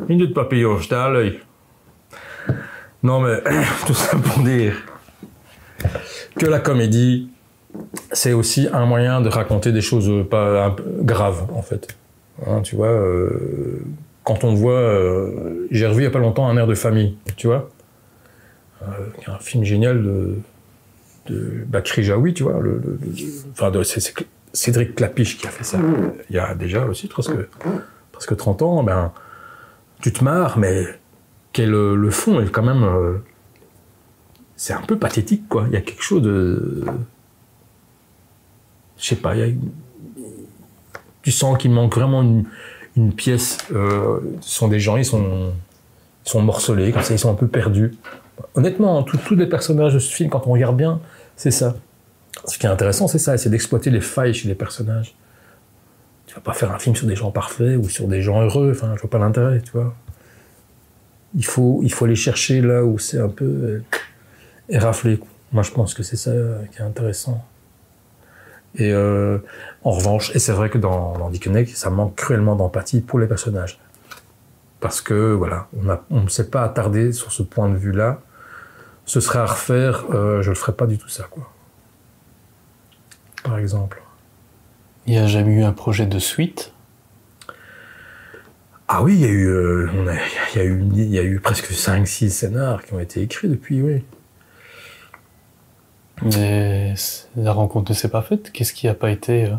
Minute papillon, j'étais à l'œil. Non, mais tout ça pour dire que la comédie, c'est aussi un moyen de raconter des choses pas graves, en fait. Hein, tu vois, quand on voit, j'ai revu il y a pas longtemps Un air de famille, tu vois, un film génial de Bakri Jaoui, tu vois, c'est Cédric Clapiche qui a fait ça. Il y a déjà aussi presque 30 ans. Ben, tu te marres, mais le fond est quand même, c'est un peu pathétique, quoi. Il y a quelque chose de, je sais pas, tu sens qu'il manque vraiment une pièce. Ce sont des gens, ils sont morcelés, comme ça, ils sont un peu perdus. Honnêtement, tous les personnages de ce film, quand on regarde bien, c'est ça. Ce qui est intéressant, c'est ça, c'est d'exploiter les failles chez les personnages. Tu vas pas faire un film sur des gens parfaits ou sur des gens heureux, enfin, je vois pas l'intérêt, tu vois. Il faut aller chercher là où c'est un peu éraflé. Moi, je pense que c'est ça qui est intéressant. Et en revanche, et c'est vrai que dans Dickeneck, ça manque cruellement d'empathie pour les personnages. Parce que, voilà, on ne s'est pas attardé sur ce point de vue-là. Ce serait à refaire, je le ferais pas du tout ça, quoi. Par exemple. Il n'y a jamais eu un projet de suite? Ah oui, il y a eu presque 5-6 scénars qui ont été écrits depuis, oui. Mais la rencontre ne s'est pas faite? Qu'est-ce qui n'a pas été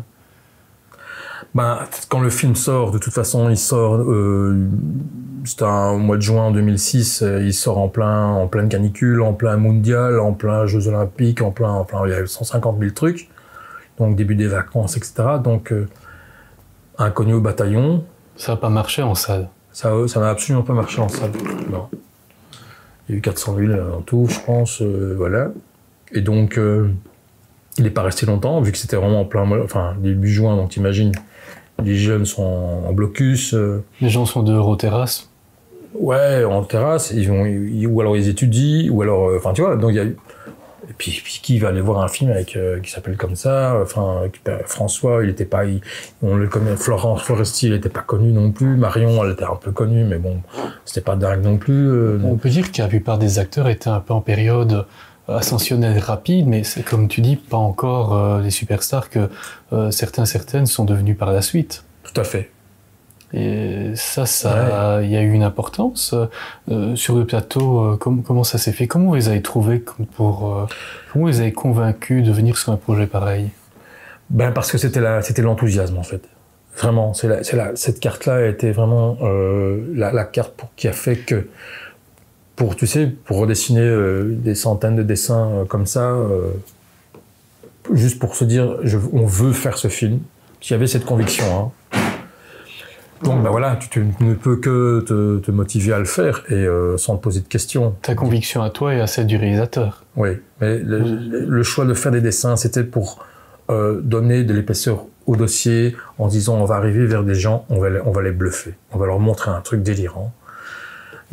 Ben, quand le film sort, de toute façon, il sort, c'était au mois de juin 2006, il sort en pleine canicule, en plein mondial, en plein Jeux Olympiques, en plein, il y a 150 000 trucs, donc début des vacances, etc. Donc, Inconnu au bataillon. Ça n'a pas marché en salle. Ça n'a absolument pas marché en salle, non. Il y a eu 400 000 en tout, je pense, voilà. Et donc, il n'est pas resté longtemps, vu que c'était vraiment en plein, début juin, donc t'imagines, les jeunes sont en blocus. Les gens sont dehors aux terrasses. Ouais, en terrasse, ou alors ils étudient, ou alors, tu vois, donc il y a eu... Et puis qui va aller voir un film qui s'appelle comme ça, François, il était pas, on le connaît, Florence Foresti, il était pas connu non plus, Marion, elle était un peu connue, mais bon, c'était pas dingue non plus. On peut dire que la plupart des acteurs étaient un peu en période ascensionnelle rapide, mais c'est comme tu dis, pas encore les superstars que certaines sont devenus par la suite. Tout à fait. Et ça, il y a eu une importance sur le plateau. Comment ça s'est fait? Comment vous les avez trouvés comment vous les avez convaincus de venir sur un projet pareil? Ben parce que c'était l'enthousiasme en fait. Vraiment, cette carte-là était vraiment la carte qui a fait que pour redessiner des centaines de dessins comme ça, juste pour se dire on veut faire ce film. Il y avait cette conviction. Hein. Donc ben voilà, tu ne peux que te motiver à le faire et sans te poser de questions. Ta conviction à toi et à celle du réalisateur. Oui, mais le choix de faire des dessins, c'était pour donner de l'épaisseur au dossier en disant on va arriver vers des gens, on va les bluffer, on va leur montrer un truc délirant.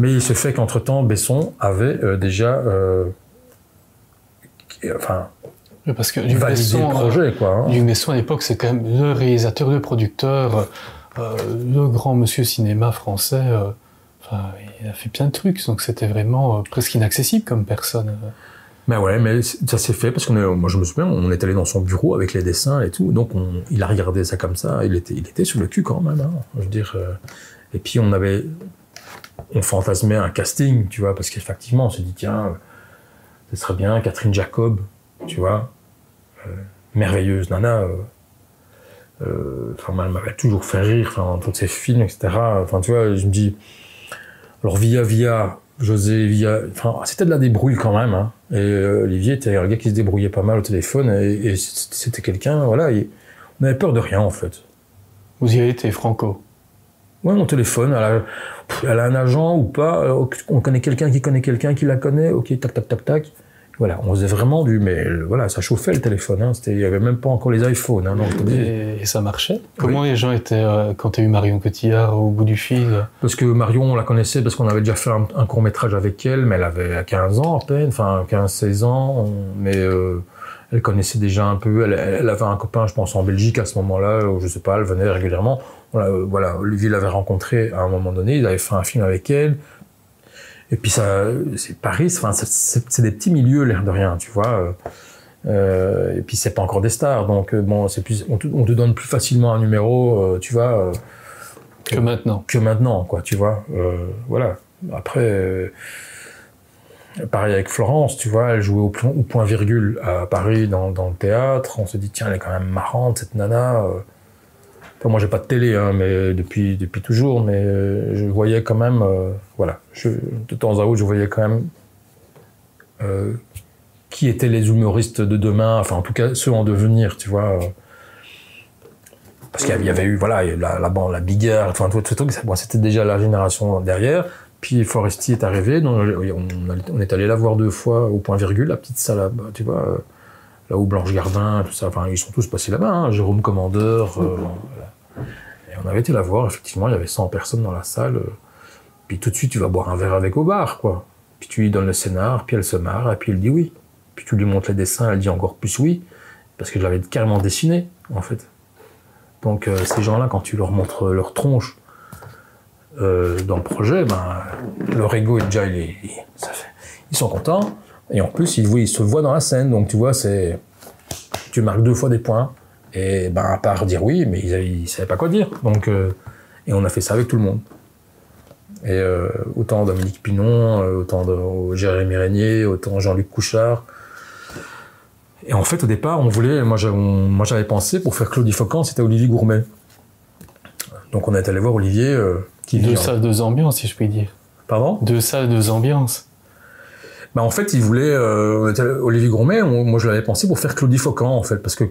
Mais il se fait qu'entre-temps, Besson avait déjà parce que Luc Besson, le projet, quoi. Hein. Luc Besson à l'époque, c'est quand même le réalisateur, le producteur, le grand monsieur cinéma français. Il a fait plein de trucs, donc c'était vraiment presque inaccessible comme personne. Ben ouais, mais ça s'est fait parce moi je me souviens, on est allé dans son bureau avec les dessins et tout, donc il a regardé ça comme ça, il était sur le cul quand même, hein, je veux dire. Et puis on fantasmait un casting, tu vois, parce qu'effectivement on s'est dit tiens, ce serait bien Catherine Jacob, tu vois, merveilleuse nana. Elle m'avait toujours fait rire, dans tous ses films, etc. Tu vois, je me dis, alors Via, José Via, c'était de la débrouille quand même, hein. Et Olivier était un gars qui se débrouillait pas mal au téléphone, et c'était quelqu'un, voilà, on avait peur de rien en fait. Vous y avez été franco? Ouais, mon téléphone, elle a un agent ou pas, on connaît quelqu'un qui la connaît, ok, tac, tac, tac, tac. Voilà, on faisait vraiment mais voilà, ça chauffait le téléphone, hein. Il y avait même pas encore les iPhones, hein, donc, et ça marchait? Comment les gens étaient quand tu as eu Marion Cotillard au bout du fil? Parce que Marion, on la connaissait parce qu'on avait déjà fait un court-métrage avec elle, mais elle avait 15 ans à peine, 15-16 ans, mais elle connaissait déjà un peu, elle avait un copain, je pense, en Belgique à ce moment-là, où, je sais pas, elle venait régulièrement. Voilà, Olivier l'avait rencontrée à un moment donné, il avait fait un film avec elle. Et puis c'est Paris, c'est des petits milieux, l'air de rien, tu vois. Et puis c'est pas encore des stars, donc bon, c'est plus, on te donne plus facilement un numéro, tu vois. que maintenant. Que maintenant, quoi, tu vois. Voilà. Après, pareil avec Florence, tu vois, elle jouait au point virgule à Paris dans le théâtre. On se dit, tiens, elle est quand même marrante, cette nana. Enfin, moi, j'ai pas de télé, hein, mais depuis toujours, mais je voyais quand même, voilà. De temps à autre, je voyais quand même qui étaient les humoristes de demain, enfin, en tout cas, ceux en devenir, tu vois. Parce qu'il y avait eu, voilà, la Bigard, enfin, tout ce truc, c'était déjà la génération derrière. Puis Foresti est arrivé, donc on est allé la voir 2 fois au point virgule, la petite salle là-bas, tu vois, là où Blanche Gardin, tout ça, enfin, ils sont tous passés là-bas, hein, Jérôme Commandeur, voilà. Et on avait été la voir, effectivement, il y avait 100 personnes dans la salle, puis tout de suite, tu vas boire un verre avec au bar, quoi. Puis tu lui donnes le scénar, puis elle se marre, et puis elle dit oui. Puis tu lui montres les dessins, elle dit encore plus oui, parce que je l'avais carrément dessiné, en fait. Donc ces gens-là, quand tu leur montres leur tronche dans le projet, ben, leur ego est déjà, ils sont contents, et en plus, ils se voient dans la scène, donc tu vois, tu marques 2 fois des points, et ben, à part dire oui, mais ils savaient pas quoi dire, donc, et on a fait ça avec tout le monde. Et autant Dominique Pinon, autant Jérémy Régnier, autant Jean-Luc Couchard. Et en fait, au départ, moi j'avais pensé, pour faire Claudie Focan, c'était Olivier Gourmet. Donc on est allé voir Olivier, qui vit... 2 salles, 2 ambiances, si je puis dire. Pardon ? 2 salles, 2 ambiances. Bah en fait, il voulait... Olivier Gourmet, moi je l'avais pensé pour faire Claudie Focan, en fait, parce que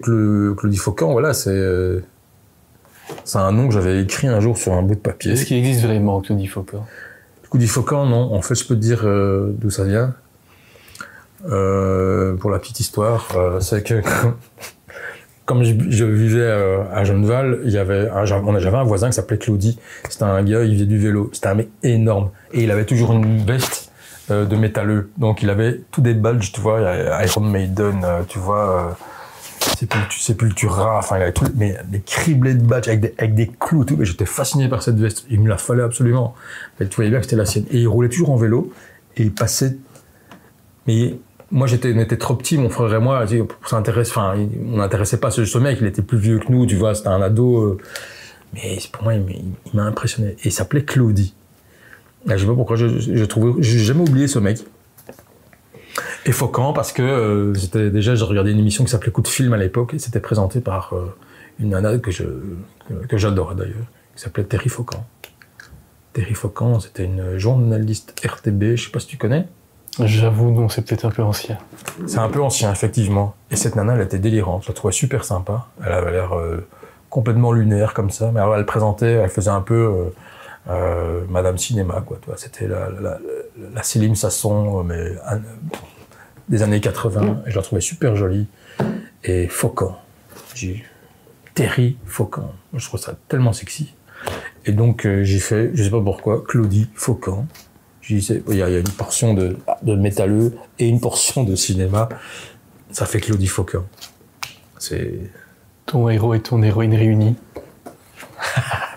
Claudie Focan, voilà, c'est un nom que j'avais écrit un jour sur un bout de papier. Est-ce qu'il existe vraiment, Claudie Focan ? Claudie Focan, non. En fait, je peux te dire d'où ça vient. Pour la petite histoire, c'est que comme je vivais à Genneval, j'avais un voisin qui s'appelait Claudie. C'était un gars, il faisait du vélo. C'était un mec énorme. Et il avait toujours une veste de métalleux. Donc il avait tous des badges, tu vois, Iron Maiden, tu vois, Sepultura, enfin il avait mais des criblés de badges avec des clous, tout. Mais j'étais fasciné par cette veste. Il me la fallait absolument. Mais tu voyais bien que c'était la sienne. Et il roulait toujours en vélo. Et il passait... Mais moi, on était trop petits, mon frère et moi, on n'intéressait pas ce mec, il était plus vieux que nous, tu vois, c'était un ado, mais pour moi, il m'a impressionné. Et il s'appelait Claudie. Et je sais pas pourquoi, j'ai jamais oublié ce mec. Et Focan, parce que j'ai regardé une émission qui s'appelait Coup de film à l'époque, et c'était présenté par une nana que j'adorais d'ailleurs, qui s'appelait Terry Focan. Terry Focan, c'était une journaliste RTB, je sais pas si tu connais. J'avoue, non, c'est peut-être un peu ancien. C'est un peu ancien, effectivement. Et cette nana, elle était délirante. Je la trouvais super sympa. Elle avait l'air complètement lunaire, comme ça. Mais alors, elle présentait, elle faisait un peu Madame Cinéma, quoi. Tu vois, c'était la Céline Sasson, mais des années 80. Et je la trouvais super jolie. Et Focan. Terry Focan. Je trouve ça tellement sexy. Et donc, j'ai fait, je sais pas pourquoi, Claudie Focan. Il y a une portion de métalleux et une portion de cinéma. Ça fait Claudie Focan. C'est... Ton héros et ton héroïne réunis.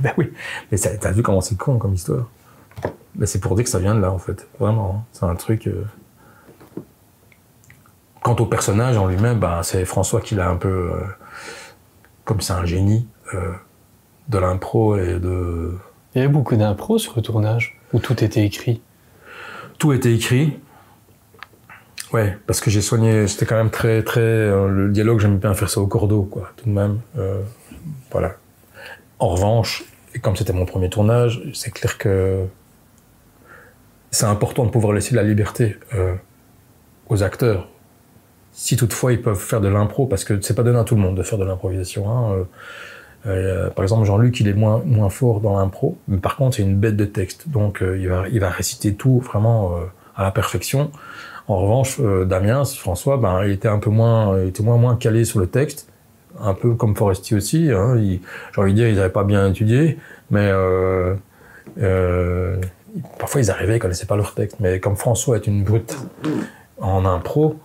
Ben oui. Mais t'as vu comment c'est con comme histoire. Ben c'est pour dire que ça vient de là, en fait. Vraiment. Hein. C'est un truc... Quant au personnage en lui-même, ben, c'est François qui l'a un peu... comme c'est un génie de l'impro et de... Il y avait beaucoup d'impro sur le tournage, où tout était écrit. Tout était écrit. Ouais, parce que j'ai soigné, c'était quand même très, le dialogue, j'aimais bien faire ça au cordeau, quoi, tout de même. Voilà. En revanche, et comme c'était mon premier tournage, c'est clair que c'est important de pouvoir laisser de la liberté aux acteurs. Si toutefois ils peuvent faire de l'impro, parce que c'est pas donné à tout le monde de faire de l'improvisation, hein. Par exemple, Jean-Luc, il est moins fort dans l'impro, mais par contre, c'est une bête de texte. Donc, il va réciter tout vraiment à la perfection. En revanche, Damien, François, ben, il était moins calé sur le texte, un peu comme Foresti aussi. Hein, j'ai envie de dire, ils n'avaient pas bien étudié, mais parfois ils arrivaient, ils connaissaient pas leur texte. Mais comme François est une brute en impro,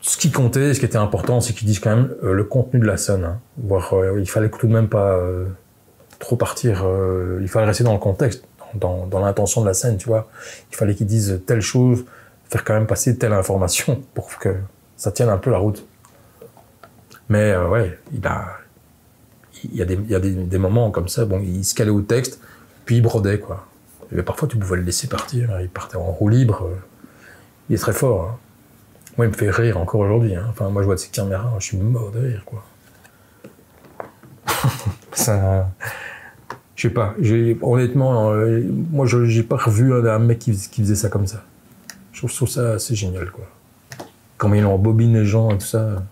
ce qui comptait, ce qui était important, c'est qu'ils disent quand même le contenu de la scène. Hein. Voire, il fallait tout de même pas trop partir. Il fallait rester dans le contexte, dans l'intention de la scène, tu vois. Il fallait qu'ils disent telle chose, faire quand même passer telle information pour que ça tienne un peu la route. Mais ouais, il y a des moments comme ça, bon, il se calait au texte, puis il brodait, quoi. Et parfois, tu pouvais le laisser partir, il partait en roue libre. Il est très fort. Hein. Moi, il me fait rire encore aujourd'hui. Hein. Enfin, moi, je vois de ces caméras, je suis mort de rire, quoi. Ça... Je sais pas. Honnêtement, moi, j'ai pas revu un mec qui faisait ça comme ça. Je trouve ça assez génial, quoi. Quand il embobine les gens et tout ça.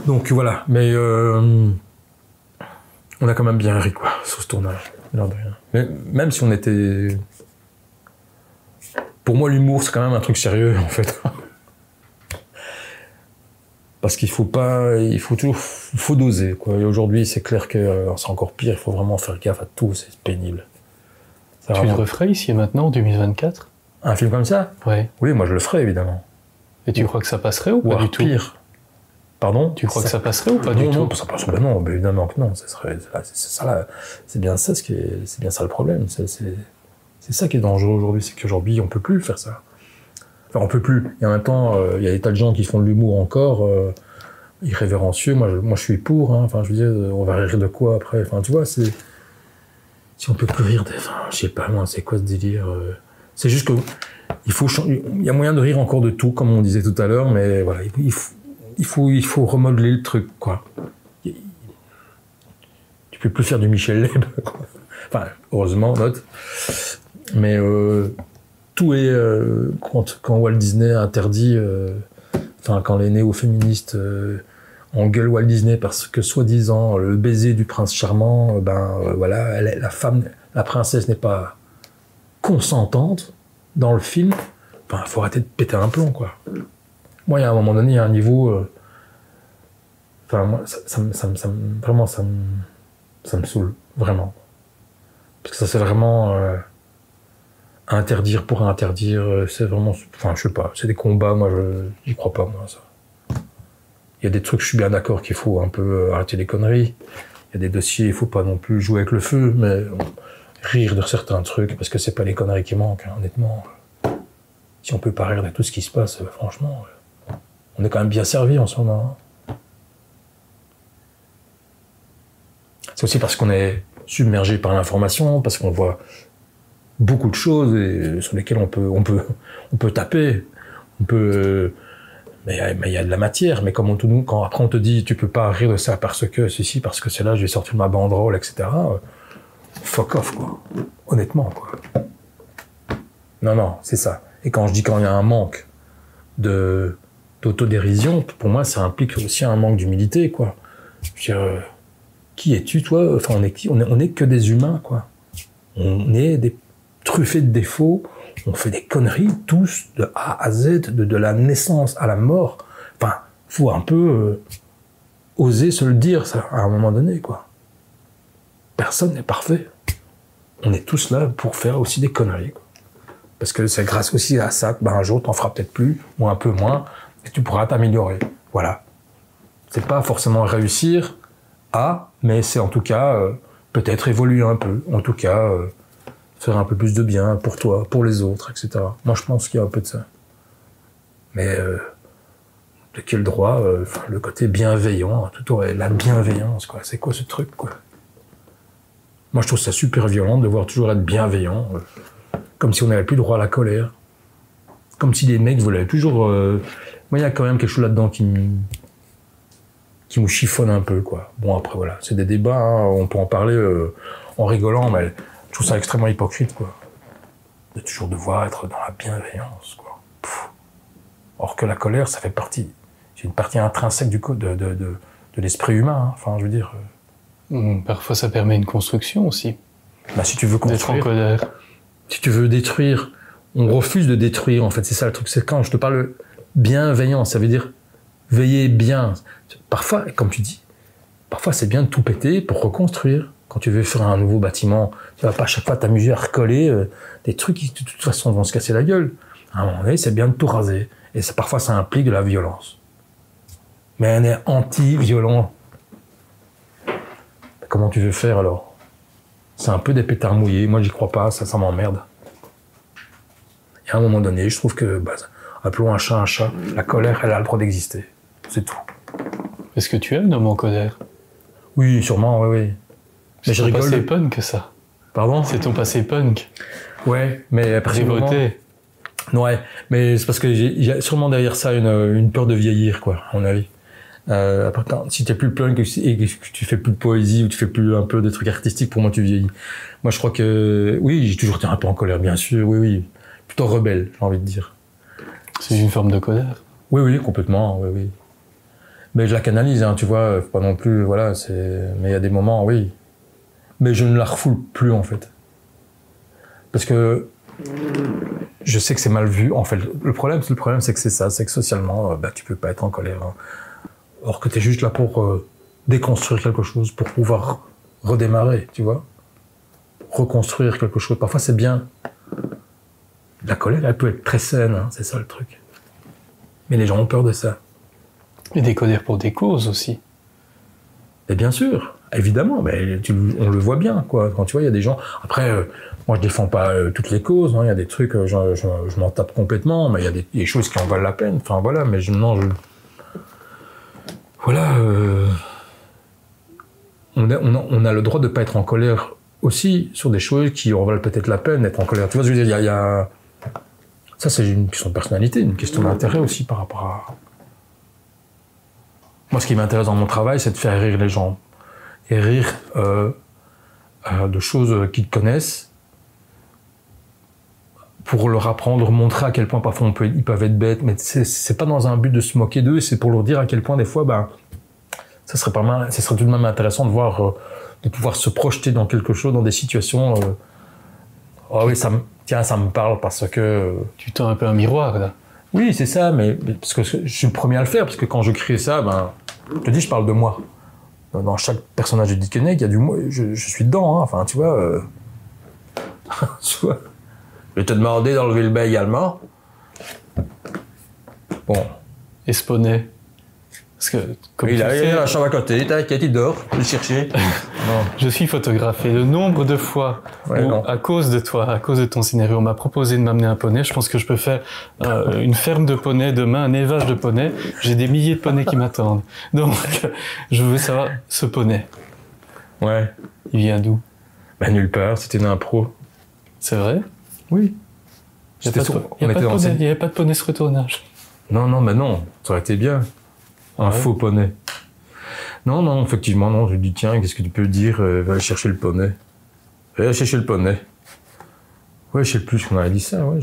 Donc, voilà. Mais on a quand même bien ri, quoi, sur ce tournage. Mais même si on était... Pour moi, l'humour, c'est quand même un truc sérieux, en fait. Parce qu'il faut doser, quoi. Et aujourd'hui, c'est clair que c'est encore pire, il faut vraiment faire gaffe à tout, c'est pénible. Tu le referais ici et maintenant, en 2024 ? Un film comme ça ? Ouais. Oui, moi je le ferais, évidemment. Et tu crois que ça passerait ou pas du tout ? Pire. Pardon ? Tu crois que ça passerait ou pas du tout ? Non, ça passerait, non, mais évidemment que non. C'est bien ça le problème. C'est ça qui est dangereux aujourd'hui, c'est qu'aujourd'hui, on peut plus faire ça. Enfin, on peut plus. Et en même temps, il y a des tas de gens qui font de l'humour encore irrévérencieux. Moi, je suis pour. Hein. Enfin, je veux dire, on va rire de quoi après ? Enfin, tu vois, si on peut plus rire, enfin, je sais pas moi, c'est quoi ce délire C'est juste que il y a moyen de rire encore de tout, comme on disait tout à l'heure, mais voilà, il faut remodeler le truc, quoi. Tu peux plus faire du Michel Leb, quoi. Enfin, heureusement, note. Mais tout est quand Walt Disney interdit, quand les néo-féministes engueulent Walt Disney parce que soi-disant le baiser du prince charmant, voilà, la princesse n'est pas consentante dans le film. Enfin, faut arrêter de péter un plomb, quoi. Moi, il y a un moment donné, il y a un niveau. Moi, vraiment, ça me saoule, vraiment. Parce que ça, c'est vraiment interdire pour interdire. C'est vraiment. Enfin, je sais pas. C'est des combats. Moi, j'y crois pas, moi, ça. Il y a des trucs, je suis bien d'accord qu'il faut un peu arrêter les conneries. Il y a des dossiers, il faut pas non plus jouer avec le feu, mais rire de certains trucs, parce que c'est pas les conneries qui manquent, hein, honnêtement. Si on peut pas rire de tout ce qui se passe, franchement, on est quand même bien servi en ce moment. Hein. C'est aussi parce qu'on est submergé par l'information, parce qu'on voit beaucoup de choses et sur lesquelles on peut taper, mais il y a de la matière. Mais comme quand après on te dit tu peux pas rire de ça parce que ceci, parce que c'est là je vais sortir ma banderole, etc. Fuck off, quoi. Honnêtement, quoi. Non, c'est ça. Et quand il y a un manque d'autodérision, pour moi, ça implique aussi un manque d'humilité, quoi. Je veux dire, qui es-tu, toi ? Enfin, on est que des humains, quoi. On est des truffés de défauts, on fait des conneries, tous, de A à Z, de la naissance à la mort. Enfin, faut un peu oser se le dire, ça, à un moment donné, quoi. Personne n'est parfait. On est tous là pour faire aussi des conneries, quoi. Parce que c'est grâce aussi à ça que un jour, t'en feras peut-être plus, ou un peu moins, et tu pourras t'améliorer. Voilà. C'est pas forcément réussir mais c'est en tout cas peut-être évoluer un peu. En tout cas, faire un peu plus de bien pour toi, pour les autres, etc. Moi, je pense qu'il y a un peu de ça. Mais de quel droit le côté bienveillant, la bienveillance, quoi. C'est quoi ce truc, quoi ? Moi, je trouve ça super violent de devoir toujours être bienveillant. Comme si on n'avait plus droit à la colère. Comme si les mecs voulaient toujours... Moi, il y a quand même quelque chose là-dedans qui me chiffonne un peu, quoi. Bon, après, voilà, c'est des débats, hein, on peut en parler en rigolant, mais je trouve ça extrêmement hypocrite, quoi. De toujours devoir être dans la bienveillance, quoi. Or que la colère, ça fait partie... C'est une partie intrinsèque de l'esprit humain, hein. Enfin, je veux dire... Parfois, ça permet une construction, aussi. Si tu veux construire... D'être en colère. Si tu veux détruire, on refuse de détruire, en fait, c'est ça le truc. C'est quand je te parle bienveillant, ça veut dire veiller bien. Parfois, comme tu dis, parfois c'est bien de tout péter pour reconstruire. Quand tu veux faire un nouveau bâtiment, tu vas pas à chaque fois t'amuser à recoller des trucs qui, de toute façon, vont se casser la gueule. À un moment donné, c'est bien de tout raser. Et parfois, ça implique de la violence. Mais on est anti-violent. Comment tu veux faire, alors ? C'est un peu des pétards mouillés. Moi, j'y crois pas. Ça m'emmerde. Et à un moment donné, je trouve que, appelons un chat. La colère, elle a le droit d'exister. C'est tout. Est-ce que tu es un homme en colère ? Oui, sûrement, oui. Mais je rigole. C'est ton passé punk, ça. Pardon ? C'est ton passé punk. Ouais, mais après Révolté. Ouais, mais c'est parce que j'ai sûrement derrière ça une peur de vieillir, quoi, à mon avis. Après, si t'es plus punk et que tu fais plus de poésie ou tu fais plus un peu des trucs artistiques, pour moi tu vieillis. Moi je crois que oui, j'ai toujours été un peu en colère, bien sûr, oui, plutôt rebelle, j'ai envie de dire. C'est une forme de colère. Oui, complètement, oui. Mais je la canalise, hein, tu vois, faut pas non plus, voilà, mais il y a des moments, oui. Mais je ne la refoule plus, en fait. Parce que je sais que c'est mal vu, en fait. Le problème, c'est que c'est ça, c'est que socialement, tu peux pas être en colère. Hein. Or que t'es juste là pour déconstruire quelque chose, pour pouvoir redémarrer, tu vois. Reconstruire quelque chose. Parfois, c'est bien. La colère, elle peut être très saine, hein, c'est ça le truc. Mais les gens ont peur de ça. Et des colères pour des causes aussi. Et bien sûr, évidemment, mais on le voit bien, quoi. Quand tu vois, il y a des gens... Après, moi, je défends pas toutes les causes, hein. Il y a des trucs, je m'en tape complètement, mais il y a des choses qui en valent la peine. Enfin, voilà, mais Voilà, on a le droit de pas être en colère aussi sur des choses qui en valent peut-être la peine d'être en colère. Tu vois, je veux dire, il y a... Ça, c'est une question de personnalité, une question d'intérêt aussi par rapport à... Moi, ce qui m'intéresse dans mon travail, c'est de faire rire les gens. Et rire de choses qu'ils connaissent pour leur apprendre, montrer à quel point parfois ils peuvent être bêtes, mais c'est pas dans un but de se moquer d'eux, c'est pour leur dire à quel point des fois, ça serait pas mal, ça serait tout de même intéressant de voir, de pouvoir se projeter dans quelque chose, dans des situations. Oh oui, ça me parle parce que. Tu tends un peu un miroir là. Oui, c'est ça, mais parce que je suis le premier à le faire, parce que quand je crée ça, je te dis, je parle de moi. Dans chaque personnage de Dick Hennig, il y a du moi, je suis dedans, hein. Enfin, tu vois. Tu vois. Je vais te demander d'enlever le bain également. Bon. Et ce poney. Parce que, comme il a la chambre à côté, t'inquiète, il dort, je vais le chercher. Non. Je suis photographe et le nombre de fois où, à cause de toi, à cause de ton scénario, on m'a proposé de m'amener un poney, je pense que je peux faire une ferme de poneys demain, un élevage de poneys. J'ai des milliers de poneys qui m'attendent. Donc, je veux savoir, ce poney. Ouais. Il vient d'où ? Nulle part, c'était une impro. C'est vrai ? Oui. Il n'y avait pas de poney sur le tournage. Non, mais non, ça aurait été bien. Un faux poney. Non, effectivement, non. Je lui dis, tiens, qu'est-ce que tu peux dire ? Va aller chercher le poney. Va aller chercher le poney. Ouais, je sais plus qu'on avait dit ça, ouais.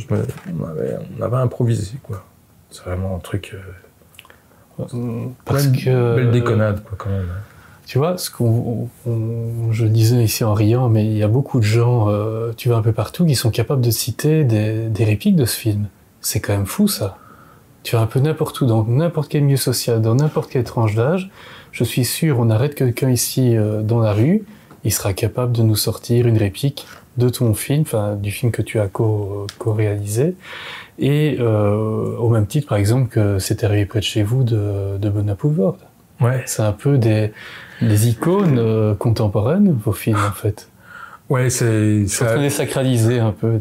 On avait improvisé, quoi. C'est vraiment un truc... belle déconnade, quoi, quand même. Tu vois, je disais ici en riant, mais il y a beaucoup de gens, tu vas un peu partout, qui sont capables de citer des répliques de ce film. C'est quand même fou, ça. Tu vas un peu n'importe où, dans n'importe quel milieu social, dans n'importe quelle tranche d'âge. Je suis sûr, on arrête quelqu'un ici dans la rue, il sera capable de nous sortir une réplique de ton film, enfin du film que tu as co-réalisé. Et au même titre, par exemple, que C'est arrivé près de chez vous de Benoît Poelvoorde. Ouais. C'est un peu des icônes contemporaines, vos films, en fait. Ouais, c'est en train de les sacraliser un peu.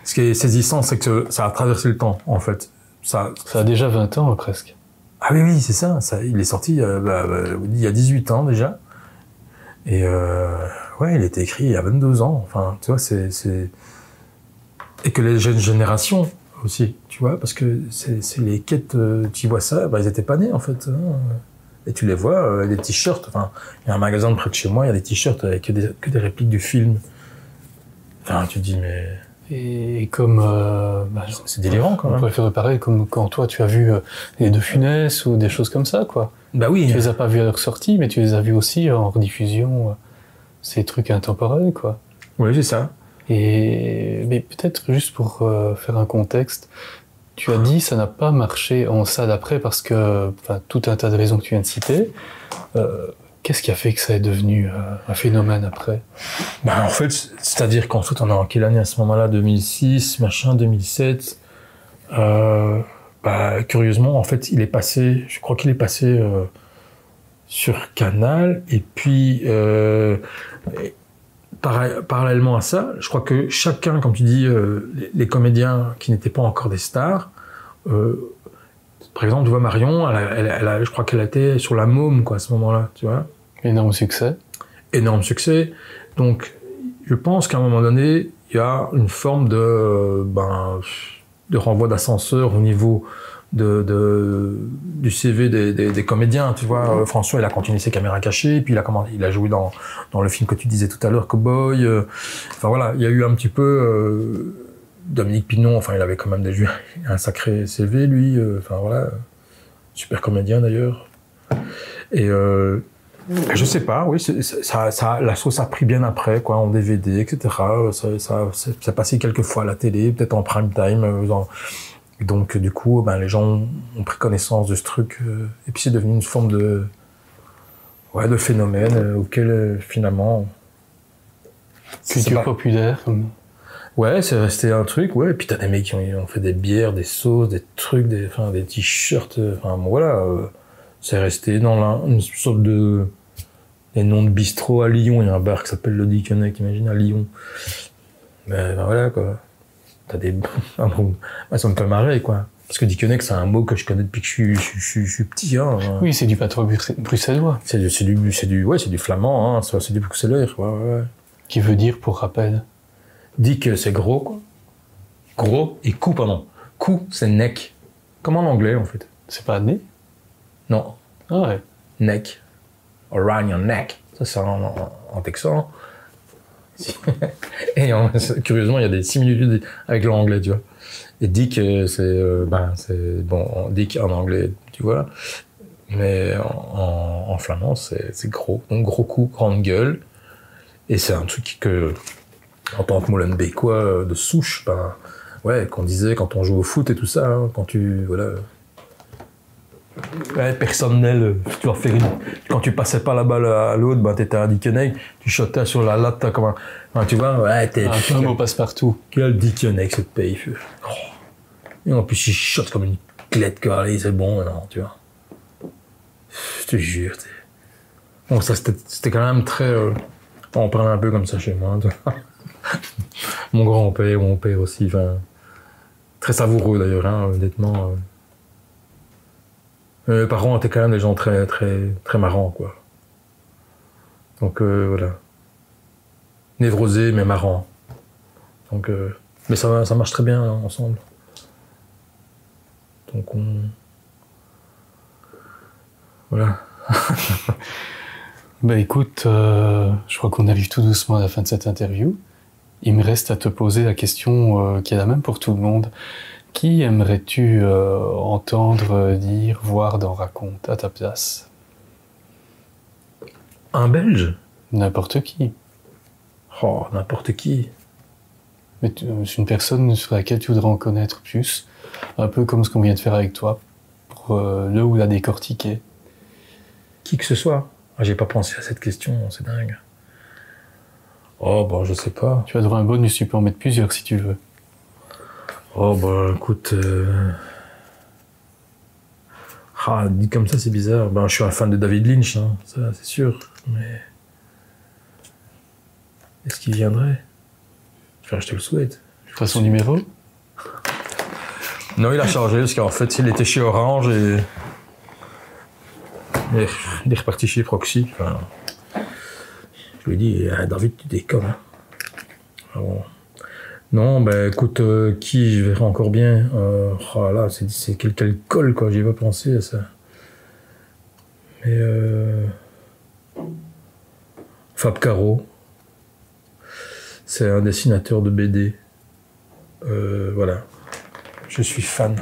Ce qui est saisissant, c'est que ça a traversé le temps, en fait. Ça a déjà 20 ans, presque. Ah oui, c'est ça. Il est sorti il y a 18 ans, déjà. Et il a été écrit il y a 22 ans. Enfin, tu vois, c'est... Et que les jeunes générations aussi, tu vois, parce que c'est les quêtes, tu vois ça, ils étaient pas nés, en fait. Hein. Et tu les vois, des t-shirts. Enfin, il y a un magasin de près de chez moi, il y a des t-shirts avec que des répliques du film. Enfin, tu te dis, mais... Et comme... c'est délirant, quand même. On pourrait faire pareil, comme quand toi, tu as vu les Deux Funès ou des choses comme ça, quoi. Bah oui. Tu les as pas vus à leur sortie, mais tu les as vus aussi en rediffusion. Ces trucs intemporels, quoi. Oui, c'est ça. Mais peut-être juste pour faire un contexte, tu as dit ça n'a pas marché en salle après parce que, tout un tas de raisons que tu viens de citer. Qu'est-ce qui a fait que ça est devenu un phénomène après ? En fait, c'est-à-dire qu'en fait, on est en quelle année à ce moment-là ? 2006, 2007. Curieusement, en fait, je crois qu'il est passé sur Canal, et puis parallèlement à ça, je crois que chacun, comme tu dis, les comédiens qui n'étaient pas encore des stars, par exemple, tu vois Marion, je crois qu'elle était sur La Môme, quoi, à ce moment-là, tu vois. Énorme succès. Énorme succès. Donc, je pense qu'à un moment donné, il y a une forme de renvoi d'ascenseur au niveau du CV des comédiens. Tu vois, François, il a continué ses caméras cachées, puis il a joué dans le film que tu disais tout à l'heure, Cowboy. Enfin voilà, il y a eu un petit peu Dominique Pinon. Enfin, il avait quand même un sacré CV, lui. Enfin voilà, super comédien d'ailleurs. Et je sais pas, oui, la sauce a pris bien après, quoi, en DVD, etc. Ça passé quelques fois à la télé, peut-être en prime time. Donc, du coup, les gens ont pris connaissance de ce truc. Et puis, c'est devenu une forme de phénomène auquel, finalement... Culture populaire. Ouais, c'est resté un truc, ouais. Et puis, t'as des mecs qui ont fait des bières, des sauces, des trucs, des t-shirts. Enfin, bon, voilà. C'est resté dans une sorte de... Les noms de bistrot à Lyon. Il y a un bar qui s'appelle le Dickeneck, t'imagines, à Lyon. Voilà, quoi. T'as des... ça me fait marrer, quoi. Parce que Dickeneck, c'est un mot que je connais depuis que je suis petit, hein. Oui, c'est du patois bruxellois. C'est du flamand, hein. C'est du bruxellois, ouais. Qui veut dire, pour rappel? Dick, c'est gros, quoi. Gros, et cou, pardon. Cou, c'est neck. Comme en anglais, en fait. C'est pas nez? Non. Ah ouais. Neck. Around your neck. Ça, c'est en texan. Et curieusement, il y a des similitudes avec l'anglais, tu vois. Et Dick, c'est Dick en anglais, tu vois. Mais en flamand, c'est gros. Donc, gros cou, grande gueule. Et c'est un truc que, en tant que Molenbeekois de souche, qu'on disait quand on joue au foot et tout ça, hein, personnel, tu vas faire quand tu passais pas la balle à l'autre, t'étais à Dickeneck, tu shotais sur la latte comme tu vois, t'es un mot passe-partout. Quel Dickeneck, ce pays. Et en plus, il shot comme une clette, quoi, c'est bon, maintenant, tu vois. Je te jure, bon, ça, c'était quand même très, on prenait un peu comme ça chez moi, tu vois. Mon grand-père, mon père aussi, très savoureux d'ailleurs, hein, honnêtement. Mes parents étaient quand même des gens très, très, très marrants, quoi. Donc, voilà. Névrosés, mais marrants. Donc, mais ça marche très bien, hein, ensemble. Donc, voilà. Écoute, je crois qu'on arrive tout doucement à la fin de cette interview. Il me reste à te poser la question qui est la même pour tout le monde. Qui aimerais-tu entendre dire, voir dans Raconte à ta place? Un Belge? N'importe qui. Oh, n'importe qui. Mais c'est une personne sur laquelle tu voudrais en connaître plus, un peu comme ce qu'on vient de faire avec toi, pour le ou la décortiquer. Qui que ce soit. J'ai pas pensé à cette question, c'est dingue. Oh, je sais pas. Tu as droit à un bonus, tu peux en mettre plusieurs si tu veux. Oh, écoute... dit comme ça, c'est bizarre. Je suis un fan de David Lynch, hein, ça, c'est sûr. Mais... Est-ce qu'il viendrait? Enfin, je te le souhaite. Tu as son numéro? Non, il a changé, parce qu'en fait, il était chez Orange et... Il est reparti chez Proxy. Enfin... Je lui ai dit, David, tu déconnes. Hein. Bon. Non, écoute, qui je verrai encore bien. Là, c'est quel colle, quoi. J'y ai pas pensé à ça. Mais Fab Caro, c'est un dessinateur de BD. Voilà, je suis fan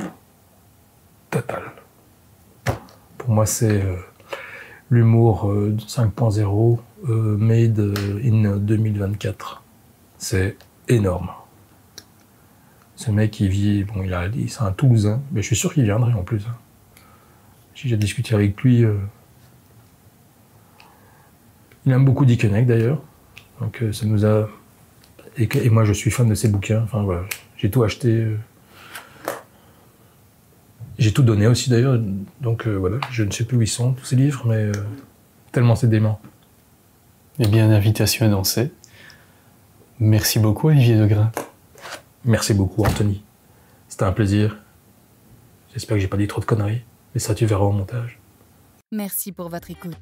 total. Pour moi, c'est l'humour 5.0 made in 2024. C'est énorme. Ce mec, il vit, c'est un Toulousain, mais je suis sûr qu'il viendrait en plus. Hein. J'ai discuté avec lui. Il aime beaucoup Dickeneck d'ailleurs. Donc ça nous a... Et moi, je suis fan de ses bouquins. Enfin voilà, j'ai tout acheté. J'ai tout donné aussi d'ailleurs. Donc voilà, je ne sais plus où ils sont, tous ces livres, mais tellement c'est dément. Eh bien, invitation à danser. Merci beaucoup, Olivier Degrain. Merci beaucoup, Anthony. C'était un plaisir. J'espère que j'ai pas dit trop de conneries, mais ça tu verras au montage. Merci pour votre écoute.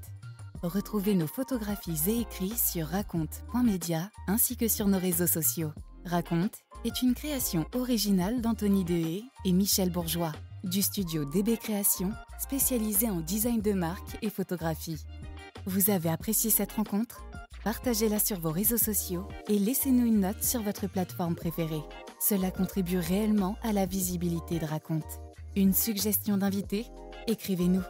Retrouvez nos photographies et écrits sur raconte.media ainsi que sur nos réseaux sociaux. Raconte est une création originale d'Anthony Dehé et Michel Bourgeois, du studio DB Création, spécialisé en design de marque et photographie. Vous avez apprécié cette rencontre ? Partagez-la sur vos réseaux sociaux et laissez-nous une note sur votre plateforme préférée. Cela contribue réellement à la visibilité de Raconte. Une suggestion d'invité ? Écrivez-nous.